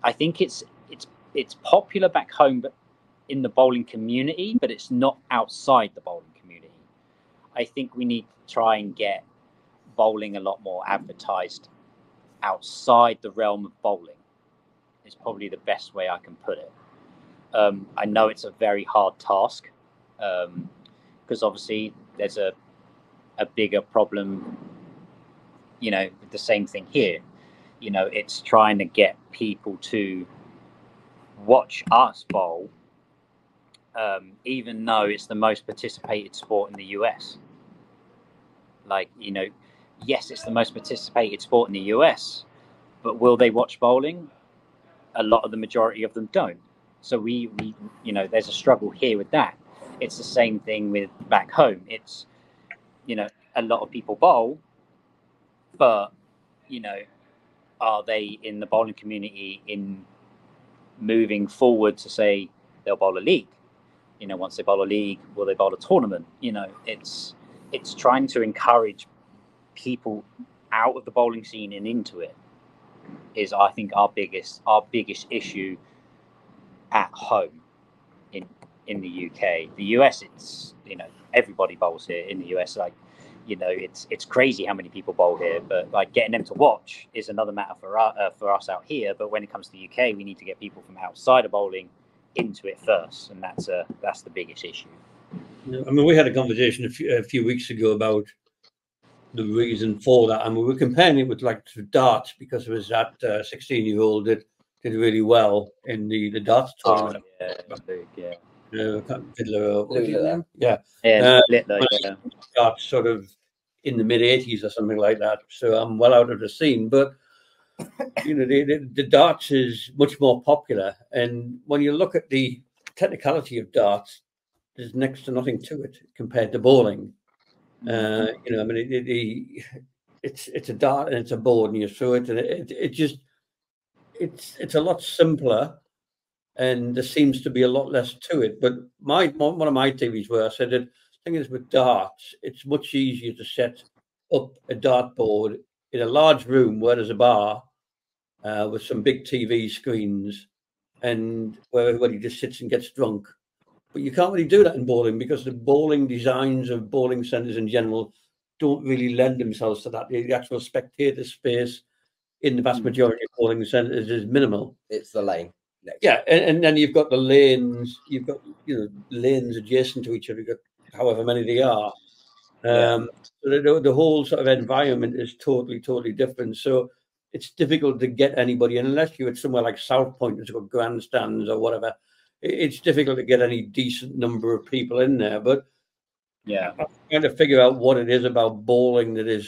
I think it's popular back home, but in the bowling community, but it's not outside the bowling community. I think we need to try and get bowling a lot more advertised outside the realm of bowling. Is probably the best way I can put it. I know it's a very hard task, because obviously there's a bigger problem, you know, with the same thing here. You know, it's trying to get people to watch us bowl, even though it's the most participated sport in the US. Like, you know, yes, it's the most participated sport in the US, but will they watch bowling? The majority of them don't. So we you know, there's a struggle here with that. It's the same thing with back home. It's, you know, a lot of people bowl, but, you know, are they in the bowling community in moving forward to say they'll bowl a league? You know, once they bowl a league, will they bowl a tournament? You know, it's trying to encourage people out of the bowling scene and into it is, I think, our biggest issue at home in the UK. The US, it's, you know, everybody bowls here. In the US, like, you know, it's crazy how many people bowl here, but like getting them to watch is another matter for us out here. But when it comes to the UK, we need to get people from outside of bowling into it first, and that's the biggest issue. I mean, we had a conversation a few weeks ago about the reason for that, and we were comparing it with like darts, because there was that 16-year-old that did really well in the darts tournament. Fiddler. Darts sort of in the mid-80s or something like that. So I'm well out of the scene, but you know, the darts is much more popular, and when you look at the technicality of darts, there's next to nothing to it compared to bowling. You know, I mean, it's a dart and it's a board, and you throw it, and it's a lot simpler, and there seems to be a lot less to it. But one of my theories where I said that the thing is with darts, it's much easier to set up a dartboard in a large room where there's a bar with some big TV screens, and where everybody just sits and gets drunk. But you can't really do that in bowling, because the bowling designs of bowling centres in general don't really lend themselves to that. The actual spectator space in the vast majority of bowling centres is minimal. It's the lane. Yeah, and then you've got the lanes. You've got, you know, lanes adjacent to each other. You've got however many they are. So the whole sort of environment is totally different. So it's difficult to get anybody, unless you're at somewhere like South Point, that's got grandstands or whatever. It's difficult to get any decent number of people in there. But yeah, I'm trying to figure out what it is about bowling that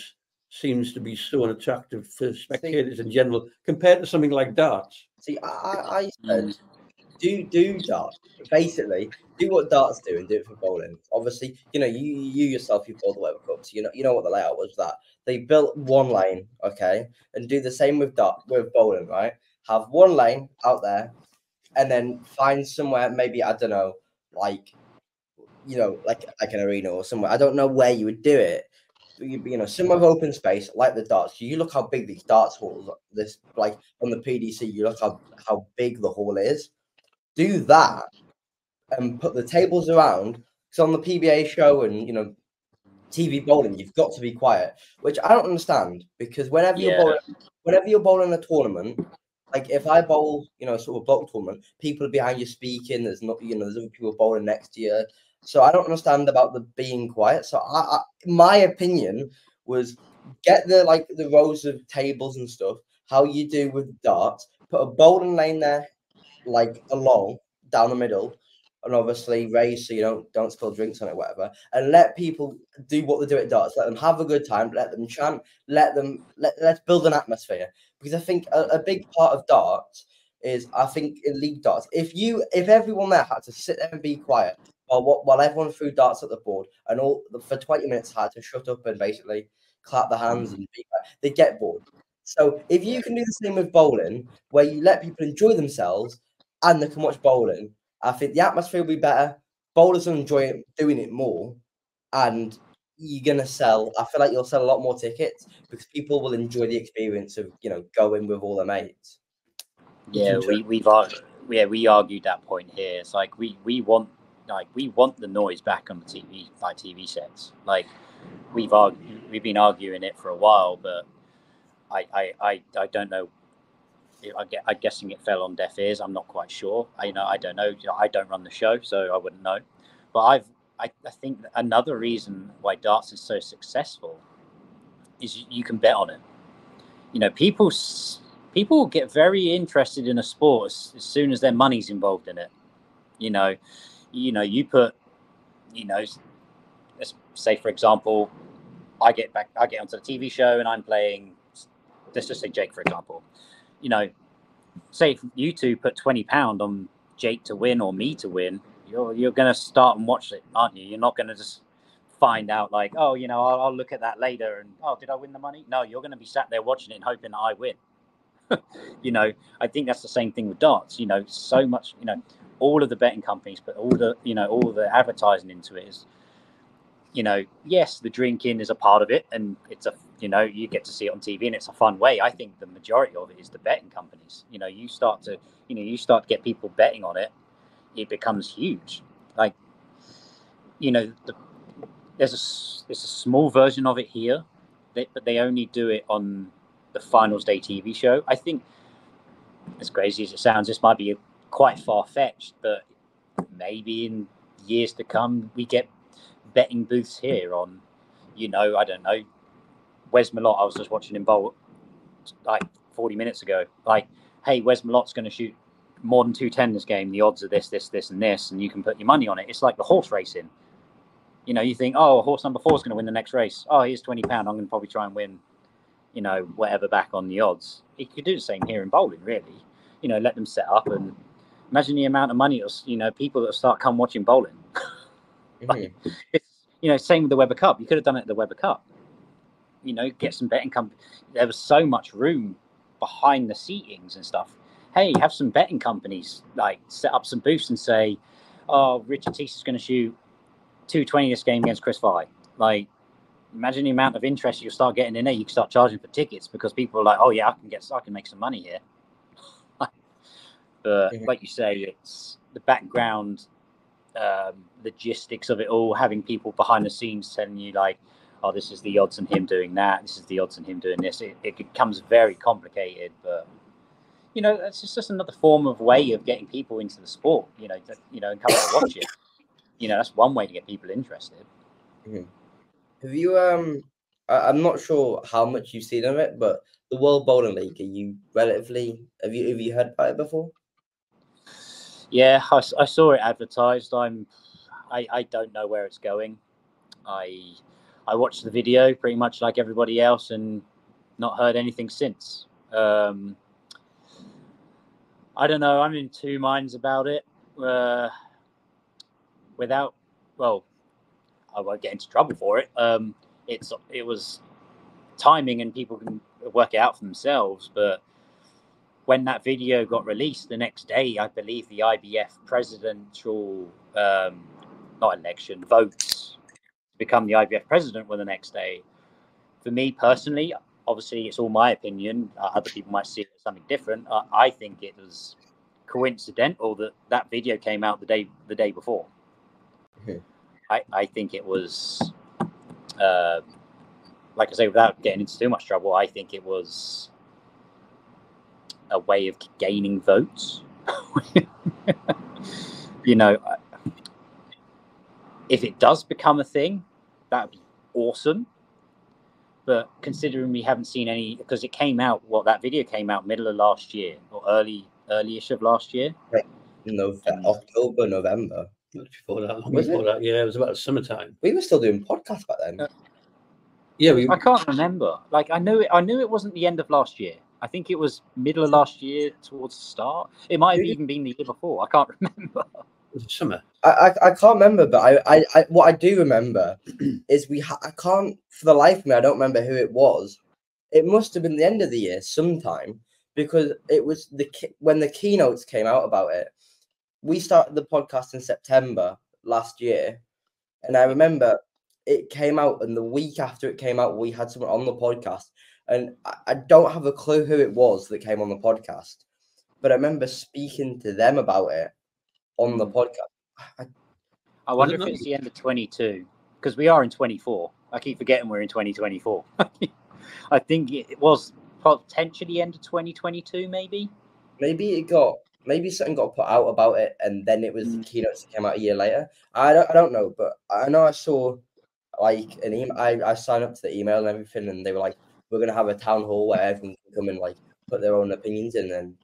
seems to be so unattractive for spectators in general compared to something like darts. See, I said do darts. Basically, do what darts do and do it for bowling. Obviously, you know, you yourself, you bowled the World Cup, so you know what the layout was. That they built one lane, okay, and do the same with bowling, right? Have one lane out there, and then find somewhere, maybe, I don't know, like, you know, like an arena or somewhere. I don't know where you would do it. You know, somewhere of open space like the darts. You look how big these darts halls are. This, like on the PDC, you look how big the hall is. Do that and put the tables around. Because on the PBA show and, you know, TV bowling, you've got to be quiet, which I don't understand, because whenever you're bowling a tournament, like if I bowl, you know, sort of block tournament, people are behind you speaking. There's not, you know, there's other people bowling next to you. So I don't understand about the being quiet. So my opinion was, get the rows of tables and stuff, how you do with darts, put a bowling lane there, like along down the middle, and obviously raise so you don't spill drinks on it, whatever, and let people do what they do at darts. Let them have a good time, let them chant, let's build an atmosphere. Because I think a big part of darts is, I think in league darts, if everyone there had to sit there and be quiet while everyone threw darts at the board, and for 20 minutes had to shut up and basically clap their hands and be quiet, they get bored. So if you can do the same with bowling, where you let people enjoy themselves and they can watch bowling, I think the atmosphere will be better. Bowlers will enjoy doing it more, and you're gonna sell. I feel like you'll sell a lot more tickets, because people will enjoy the experience of, you know, going with all their mates. Yeah, we argued that point here. It's like we want the noise back on the TV sets. Like we've been arguing it for a while, but I don't know. I'm guessing it fell on deaf ears. I'm not quite sure. I don't know. I don't run the show, so I wouldn't know. But I think another reason why darts is so successful is you can bet on it. You know, people get very interested in a sport as soon as their money's involved in it. You know, you put, you know, let's say for example, I get onto the TV show and I'm playing. Let's just say Jake, for example. You know, say if you two put £20 on Jake to win or me to win, you're going to start and watch it, aren't you? You're not going to just find out like, oh, you know, I'll look at that later and, oh, did I win the money? No, you're going to be sat there watching it and hoping that I win. You know, I think that's the same thing with darts. You know, so much, you know, all of the betting companies put all the advertising into it is, you know, yes, the drinking is a part of it, and it's a, you know, you get to see it on TV and it's a fun way. I think the majority of it is the betting companies. You know, you start to get people betting on it, it becomes huge. Like, you know, there's a small version of it here, but they only do it on the Finals Day TV show. I think, as crazy as it sounds, this might be quite far-fetched, but maybe in years to come, we get betting booths here on, I don't know, Wes Malott. I was just watching him bowl like 40 minutes ago. Like, hey, Wes Malott's going to shoot more than 210 this game. The odds are this, and this, and you can put your money on it. It's like the horse racing. You think, oh, horse number 4 is going to win the next race. Oh, here's £20. I'm going to probably try and win, whatever back on the odds. You could do the same here in bowling, really. Let them set up, and imagine the amount of money, people that start come watching bowling. Like, it's, same with the Weber Cup. You could have done it at the Weber Cup. Get some betting companies. There was so much room behind the seatings and stuff. Hey, have some betting companies like set up some booths and say, oh, Richard Teese is going to shoot 220 this game against Chris Vi. Like, imagine the amount of interest you'll start getting in there. You can start charging for tickets because people are like, oh yeah, I can make some money here. But like you say, it's the background logistics of it all, having people behind the scenes telling you like, oh, this is the odds on him doing that, this is the odds on him doing this. It becomes very complicated, but it's just another form of way of getting people into the sport, and come to watch it. That's one way to get people interested. Have you I'm not sure how much you've seen of it, but the World Bowling League, have you heard about it before? Yeah, I saw it advertised. I don't know where it's going. I watched the video pretty much like everybody else and not heard anything since. I don't know. I'm in two minds about it. I won't get into trouble for it. It was timing, and people can work it out for themselves. But when that video got released the next day, I believe the IBF presidential votes to become the IBF president were the next day. For me personally, obviously it's all my opinion. Other people might see it as something different. I think it was coincidental that video came out the day before. I think it was, like I say, without getting into too much trouble, I think it was a way of gaining votes. If it does become a thing, that would be awesome. But considering we haven't seen any, because it came out, that video came out middle of last year or early-ish of last year. Right. October, November. Before that, yeah, it was about summertime. We were still doing podcasts back then. I can't remember. Like, I knew it wasn't the end of last year. I think it was middle of last year towards the start. It might have even been the year before. I can't remember. It was summer. I can't remember, but I what I do remember is I can't for the life of me. I don't remember who it was. It must have been the end of the year sometime, because it was when the keynotes came out about it. We started the podcast in September last year, and I remember it came out, and the week after it came out, we had someone on the podcast, and I don't have a clue who it was that came on the podcast, but I remember speaking to them about it on the podcast. I wonder if it's the end of 22, because we are in 24. I keep forgetting we're in 2024. I think it was potentially end of 2022, maybe. Maybe something got put out about it, and then it was the keynotes that came out a year later. I don't know, but I know I saw like an email. I signed up to the email and everything, and they were like, "We're gonna have a town hall where everyone can come and like put their own opinions in." And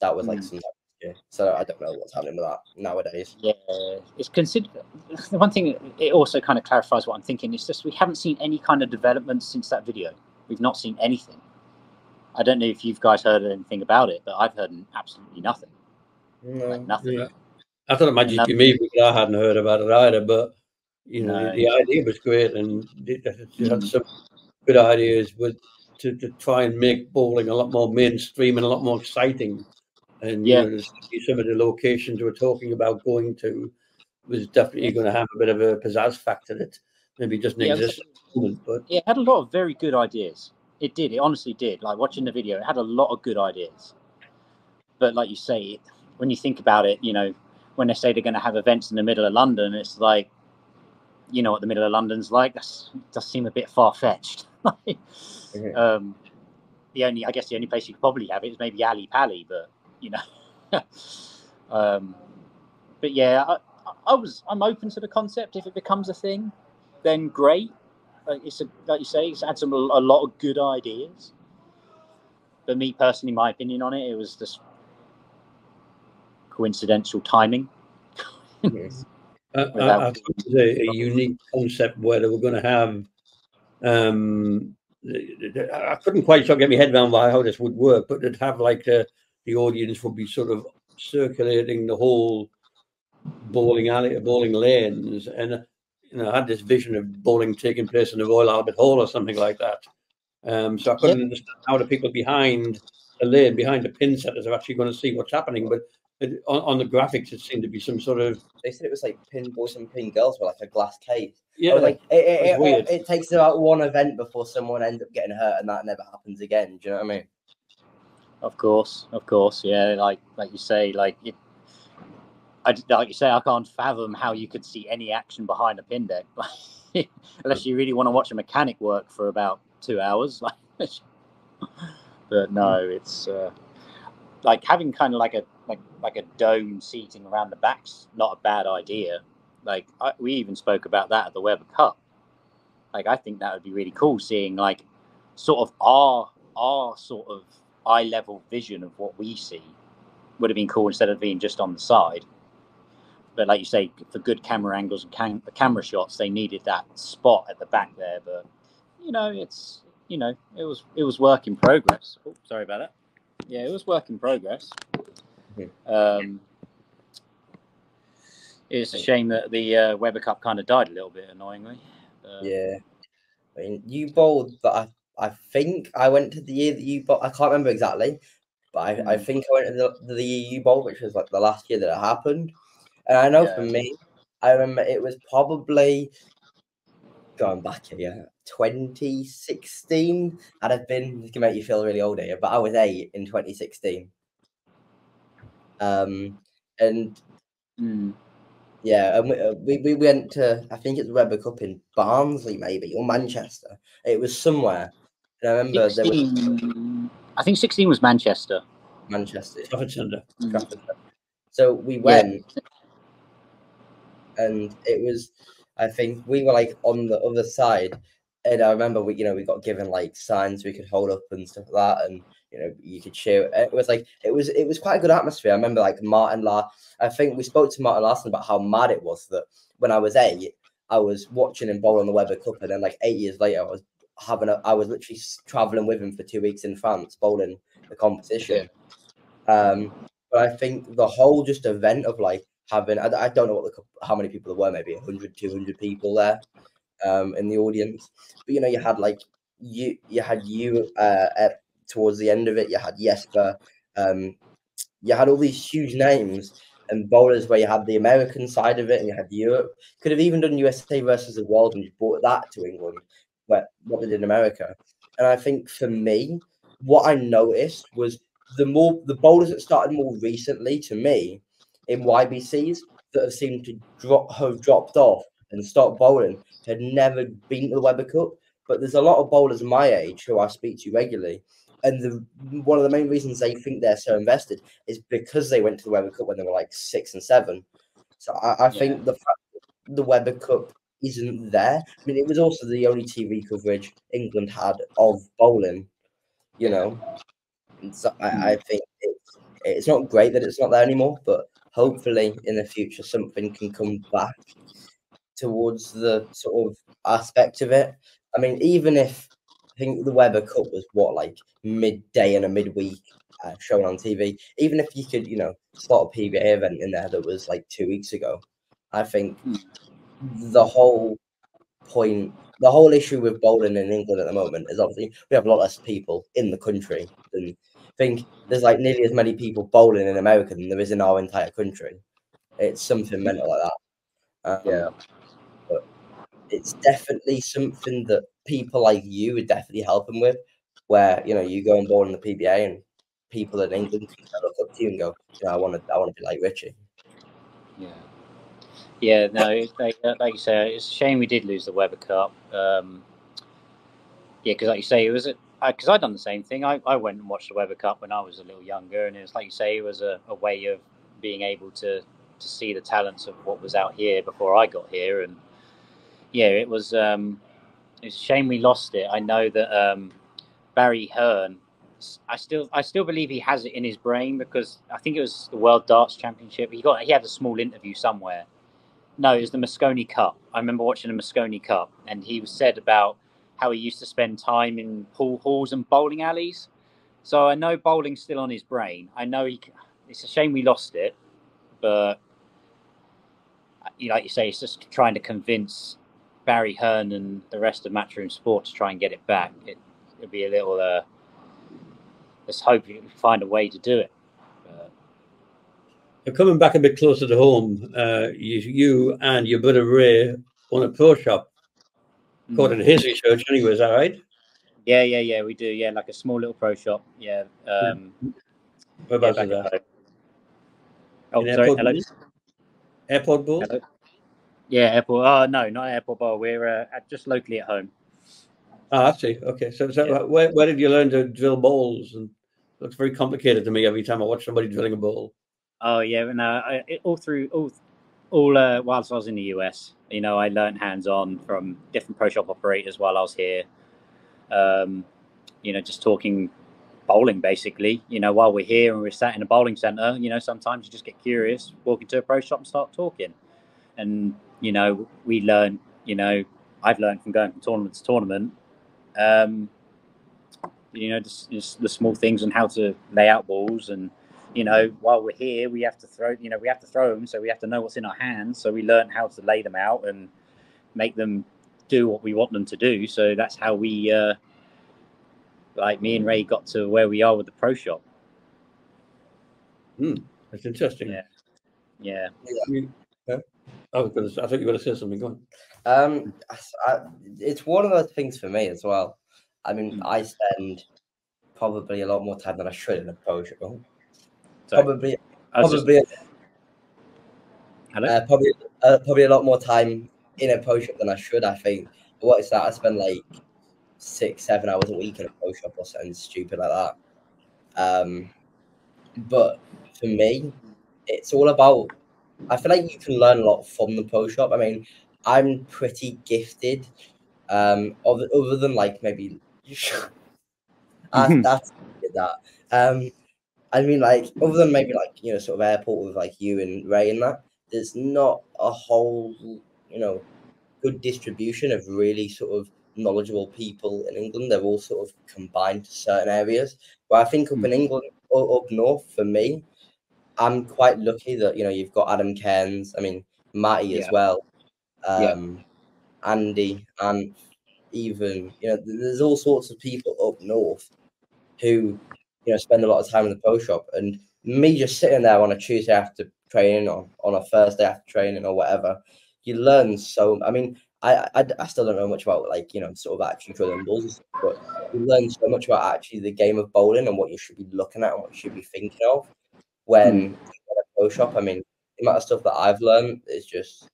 that was like some time this year. So I don't know what's happening with that nowadays. Yeah, it's considered. The one thing it also kind of clarifies what I'm thinking is just we haven't seen any kind of development since that video. We've not seen anything. I don't know if you guys heard anything about it, but I've heard absolutely nothing. No. Like nothing. Yeah. I thought it might just be me because I hadn't heard about it either. But the idea was great, and it had some good ideas to try and make bowling a lot more mainstream and a lot more exciting. And some of the locations we're talking about going to was definitely going to have a bit of a pizzazz factor that maybe doesn't exist at the moment. But it had a lot of very good ideas. It did. It honestly did. Like watching the video, it had a lot of good ideas. But like you say, when you think about it, when they say they're going to have events in the middle of London, it's like, you know what the middle of London's like. That does seem a bit far-fetched. I guess the only place you could probably have it is maybe Ali Pally, but you know. But yeah, I'm open to the concept. If it becomes a thing, then great. Like you say, it's had a lot of good ideas. But me personally, my opinion on it was just coincidental timing. Yes. I thought it was a unique concept where they were going to have. I couldn't quite get my head around how this would work, but they'd have like the audience would be sort of circulating the whole bowling alley, bowling lanes, and I had this vision of bowling taking place in the Royal Albert Hall or something like that. So I couldn't understand how the people behind the lane, behind the pin setters, are actually going to see what's happening. But on the graphics, it seemed to be some sort of. They said it was like pin boys and pin girls with like a glass case. Yeah, like weird. It takes about one event before someone ends up getting hurt, and that never happens again. Do you know what I mean? Of course, yeah. Like you say, like you say, I can't fathom how you could see any action behind a pin deck, unless you really want to watch a mechanic work for about 2 hours. But no, it's like having kind of like a dome seating around the back's not a bad idea. Like we even spoke about that at the Weber Cup. Like I think that would be really cool, seeing like sort of our sort of eye level vision of what we see would have been cool instead of being just on the side. But like you say, for good camera angles and camera shots, they needed that spot at the back there. But it was work in progress. Oh, sorry about that. Yeah, it was work in progress. It's a shame that the Weber Cup kind of died a little bit, annoyingly. Yeah, I mean, you bowled, but I think I went to the year that you bowled. I can't remember exactly, but I think I went to the year you bowled, which was like the last year that it happened. And I know for me, I remember it was probably going back here, 2016. I'd have been, this can make you feel really old here, but I was 8 in 2016. Yeah, and we went to, I think it's Weber Cup in Barnsley, maybe, or Manchester. It was somewhere. And I remember 16, I think 16 was Manchester. Trafford Centre. So we went, and it was, I think we were like on the other side. And I remember we got given like signs we could hold up and stuff like that, and you could cheer. It was quite a good atmosphere. I remember like I think we spoke to Martin Larson about how mad it was that when I was 8, I was watching him bowl on the Weber Cup, and then like 8 years later, I was literally traveling with him for 2 weeks in France bowling the competition. But I think the whole just event of like having, I don't know how many people there were, maybe 100, 200 people there in the audience. But you had like you towards the end of it, you had Jesper, you had all these huge names and bowlers where you had the American side of it and you had Europe. Could have even done USA versus the world and just brought that to England, what they did in America. And I think for me, what I noticed was the bowlers that started more recently to me in YBCs that have seemed to have dropped off and stopped bowling had never been to the Weber Cup. But there's a lot of bowlers my age who I speak to regularly. And one of the main reasons they think they're so invested is because they went to the Weber Cup when they were like 6 and 7. So I think the fact that the Weber Cup isn't there. I mean, it was also the only TV coverage England had of bowling, And so I think it's not great that it's not there anymore, but hopefully in the future something can come back towards the sort of aspect of it. I mean, even if I think the Weber Cup was like midday and a midweek shown on TV, even if you could, slot a PBA event in there that was like 2 weeks ago, I think the whole issue with bowling in England at the moment is obviously we have a lot less people in the country than I think there's like nearly as many people bowling in America than there is in our entire country. It's something mental like that. But it's definitely something that people like you would definitely help them with, where you go and bowl in the PBA and people in England can look up to you and go, I want to be like Richie. Yeah. Yeah, no, like you say, it's a shame we did lose the Weber Cup. Yeah, because like you say, it was because I'd done the same thing. I went and watched the Weber Cup when I was a little younger, and it was like you say, it was a way of being able to see the talents of what was out here before I got here, and yeah, it was a shame we lost it. I know that Barry Hearn, I still believe he has it in his brain, because I think it was the World Darts Championship. He had a small interview somewhere. No, it was the Mosconi Cup. I remember watching the Mosconi Cup, and he said about how he used to spend time in pool halls and bowling alleys. So I know bowling's still on his brain. I know it's a shame we lost it, but like you say, it's just trying to convince Barry Hearn and the rest of Matchroom Sport to try and get it back. It'd be a little. Let's hope you can find a way to do it. Coming back a bit closer to home, you and your brother Ray own a pro shop, according to his research anyway, is that right? Yeah, we do. Yeah, like a small little pro shop. Yeah. Whereabouts is that? Oh, sorry. Hello. Airport Bowl? Hello? Yeah, Airport. Oh, no, not Airport Bowl. We're just locally at home. I see. Okay. So yeah. Where did you learn to drill bowls? And it looks very complicated to me every time I watch somebody drilling a bowl. Oh yeah, no, whilst I was in the US, I learned hands-on from different pro shop operators while I was here. Just talking bowling basically. While we're here and we're sat in a bowling center, sometimes you just get curious, walk into a pro shop and start talking. And we learn. I've learned from going from tournament to tournament. Just the small things on how to lay out balls, and while we're here, we have to throw them, so we have to know what's in our hands. So we learn how to lay them out and make them do what we want them to do. So that's how we, like me and Ray, got to where we are with the pro shop. That's interesting. Yeah. I thought you were going to say something. Go on. It's one of those things for me as well. I mean, I spend probably a lot more time than I should in a pro shop. Probably a lot more time in a pro shop than I should. I think. What is that? I spend like 6-7 hours a week in a pro shop or something stupid like that. But for me, it's all about. I feel like you can learn a lot from the pro shop. I mean, I'm pretty gifted. Other than like maybe that's that. I mean, like other than maybe like sort of airport with like you and Ray and that, there's not a whole good distribution of really sort of knowledgeable people in England. They're all sort of combined to certain areas. But I think up in England or up north, for me, I'm quite lucky that you've got Adam Cairns. I mean, Matty as well. Andy, and even there's all sorts of people up north who spend a lot of time in the pro shop, and me just sitting there on a Tuesday after training or on a Thursday after training or whatever, you learn so. I mean, I still don't know much about sort of actually drilling balls, but you learn so much about actually the game of bowling and what you should be looking at and what you should be thinking of when you're in a pro shop. I mean, the amount of stuff that I've learned is just,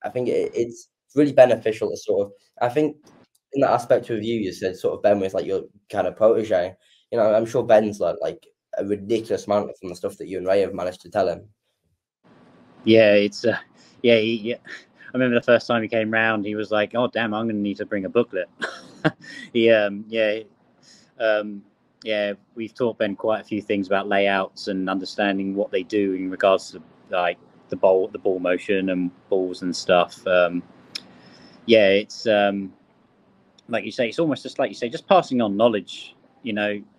I think it's really beneficial to sort of, I think in that aspect of you said sort of Ben was like your kind of protege. I'm sure Ben's learned like a ridiculous amount from the stuff that you and Ray have managed to tell him. Yeah, it's yeah. I remember the first time he came round, he was like, "Oh damn, I'm going to need to bring a booklet." We've taught Ben quite a few things about layouts and understanding what they do in regards to like the ball motion and balls and stuff. It's like you say, it's almost just like you say, just passing on knowledge.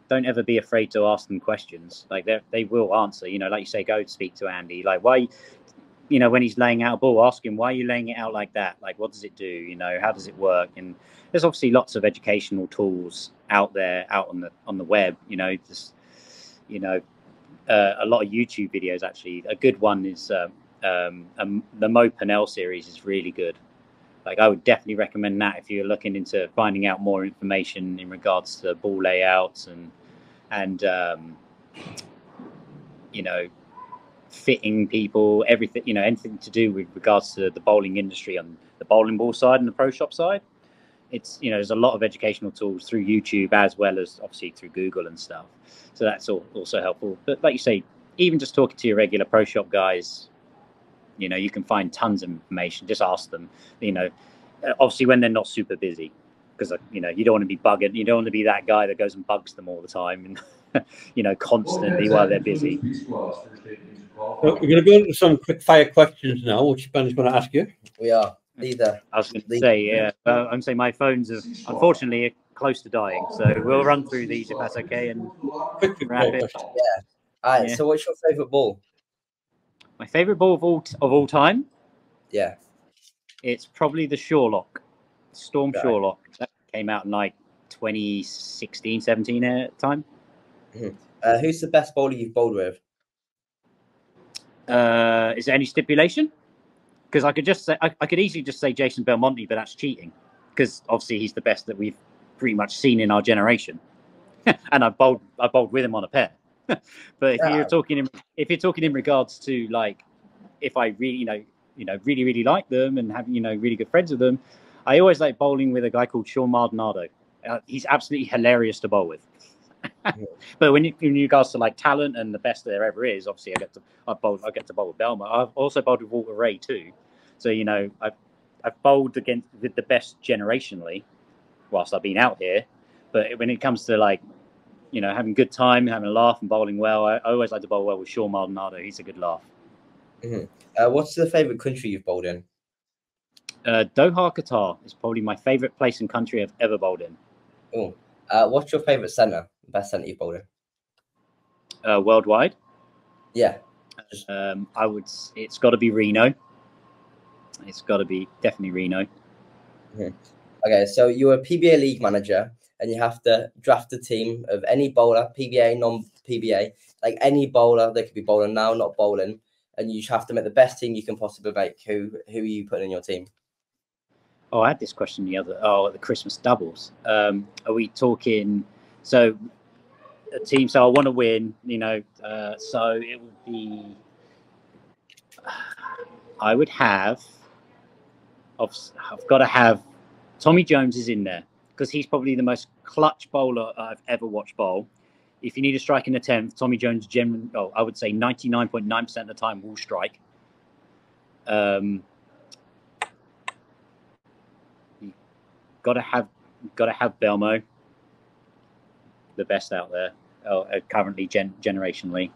Don't ever be afraid to ask them questions. Like they will answer. Like you say, go speak to Andy. Like why, when he's laying out a ball, ask him why are you laying it out like that? Like what does it do? How does it work? And there's obviously lots of educational tools out there, out on the web. A lot of YouTube videos. Actually, a good one is the Mo Pennell series is really good. Like I would definitely recommend that if you're looking into finding out more information in regards to ball layouts and fitting people, everything, you know, anything to do with regards to the bowling industry on the bowling ball side and the pro shop side. It's, you know, there's a lot of educational tools through YouTube as well as obviously through Google and stuff. So that's also helpful. But like you say, even just talking to your regular pro shop guys, you know, you can find tons of information. Just ask them, you know, obviously when they're not super busy, because, you know, you don't want to be bugging. You don't want to be that guy that goes and bugs them all the time and, you know, constantly while they're busy. So we're going to go into some quick fire questions now, which Ben is going to ask you. We are. Either. I was going to say, yeah. I'm saying my phones are unfortunately close to dying, so we'll run through these if that's okay and Quick wrap it. question. Yeah. All right. Yeah. So, what's your favorite ball? My favorite ball of all time, Yeah. it's probably the Shorelock, Storm Right. Shorelock. That came out in like 2016, 17 time. Who's the best bowler you've bowled with? Is there any stipulation? Because I could just say I could easily just say Jason Belmonte, but that's cheating. Because obviously he's the best that we've pretty much seen in our generation, and I bowled with him on a pair. But if Yeah. you're talking in regards to like, if I really really like them and have, you know, really good friends with them, I always like bowling with a guy called Sean Maldonado. He's absolutely hilarious to bowl with. But in regards to like talent and the best there ever is, obviously I get to bowl with Belmont. I've also bowled with Walter Ray too. So, you know, I've bowled with the best generationally whilst I've been out here. But when it comes to like, you know, having a good time, having a laugh and bowling well, I always like to bowl well with Sean Maldonado. He's a good laugh. What's the favorite country you've bowled in? Doha, Qatar is probably my favorite place and country I've ever bowled in. Oh. What's your favorite centre? Best centre you've bowled in? Worldwide, Yeah. it's got to be Reno. It's got to be definitely Reno. Okay, so you're a PBA league manager and you have to draft a team of any bowler, PBA, non-PBA, like any bowler. They could be bowling now, not bowling, and you just have to make the best team you can possibly make. Who are you putting in your team? Oh, I had this question at the Christmas doubles. Are we talking? So a team. So I want to win. You know. So it would be. I would have. I've got to have. Tommy Jones is in there because he's probably the most clutch bowler I've ever watched bowl. If you need a strike in the 10th, Tommy Jones I would say 99.9% of the time will strike. You gotta have Belmo, the best out there, currently generationally.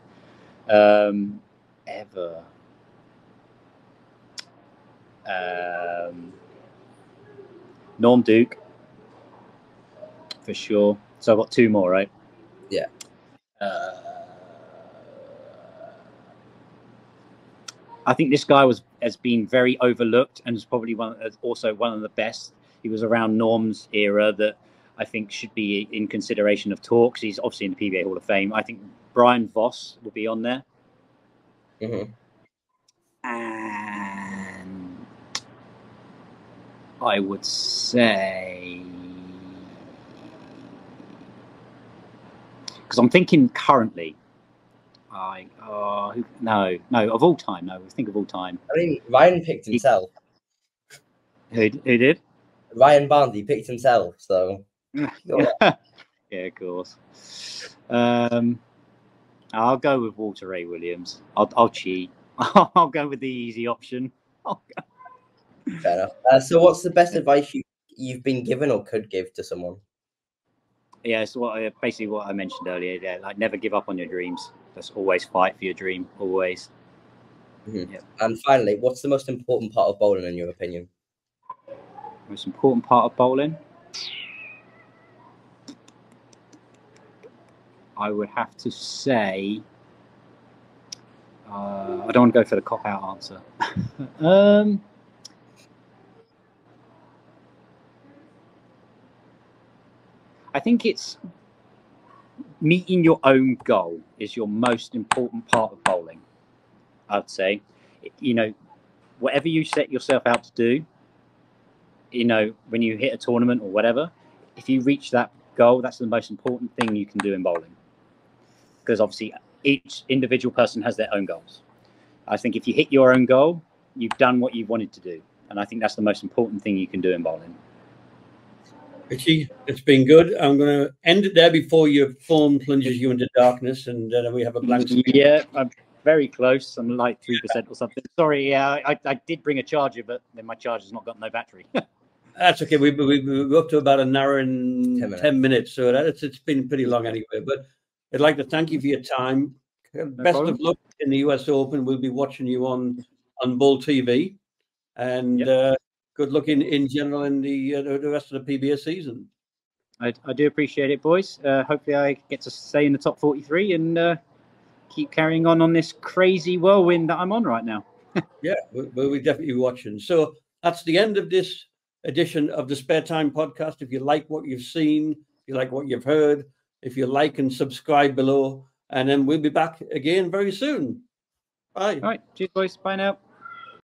Ever. Norm Duke, for sure. So I've got two more, right? Yeah. I think this guy has been very overlooked and is probably also one of the best. He was around Norm's era that I think should be in consideration of talks. He's obviously in the PBA Hall of Fame. I think Brian Voss will be on there. And I would say, because I'm thinking currently, of all time. No, think of all time. I mean, Ryan picked himself. Who did? Ryan Barndy picked himself, so. Yeah, of course. I'll go with Walter Ray Williams. I'll cheat. I'll go with the easy option. Fair enough. So what's the best advice you've been given or could give to someone? Yeah, so basically what I mentioned earlier. Yeah, like never give up on your dreams. Just always fight for your dream. Always. Yeah. And finally, what's the most important part of bowling in your opinion? Most important part of bowling? I would have to say, I don't want to go for the cop-out answer. I think it's meeting your own goal is your most important part of bowling. I'd say, you know, whatever you set yourself out to do, you know, when you hit a tournament or whatever, if you reach that goal, that's the most important thing you can do in bowling. Because obviously each individual person has their own goals. I think if you hit your own goal, you've done what you wanted to do. And I think that's the most important thing you can do in bowling. Richie, it's been good. I'm going to end it there before your phone plunges you into darkness and we have a blank screen. Yeah, I'm very close. I'm like 3% or something. Sorry, I did bring a charger, but then my charger's not got no battery. That's okay. We're up to about an hour and 10 minutes. So it's been pretty long anyway. But I'd like to thank you for your time. Best of luck in the US Open. We'll be watching you on Bull TV. And good luck in general in the rest of the PBA season. I do appreciate it, boys. Hopefully I get to stay in the top 43 and keep carrying on this crazy whirlwind that I'm on right now. Yeah, we'll definitely be watching. So that's the end of this edition of the Spare Time podcast. If you like what you've seen, if you like what you've heard, if you like and subscribe below, and then we'll be back again very soon. Bye. All right. Cheers, boys. Bye now.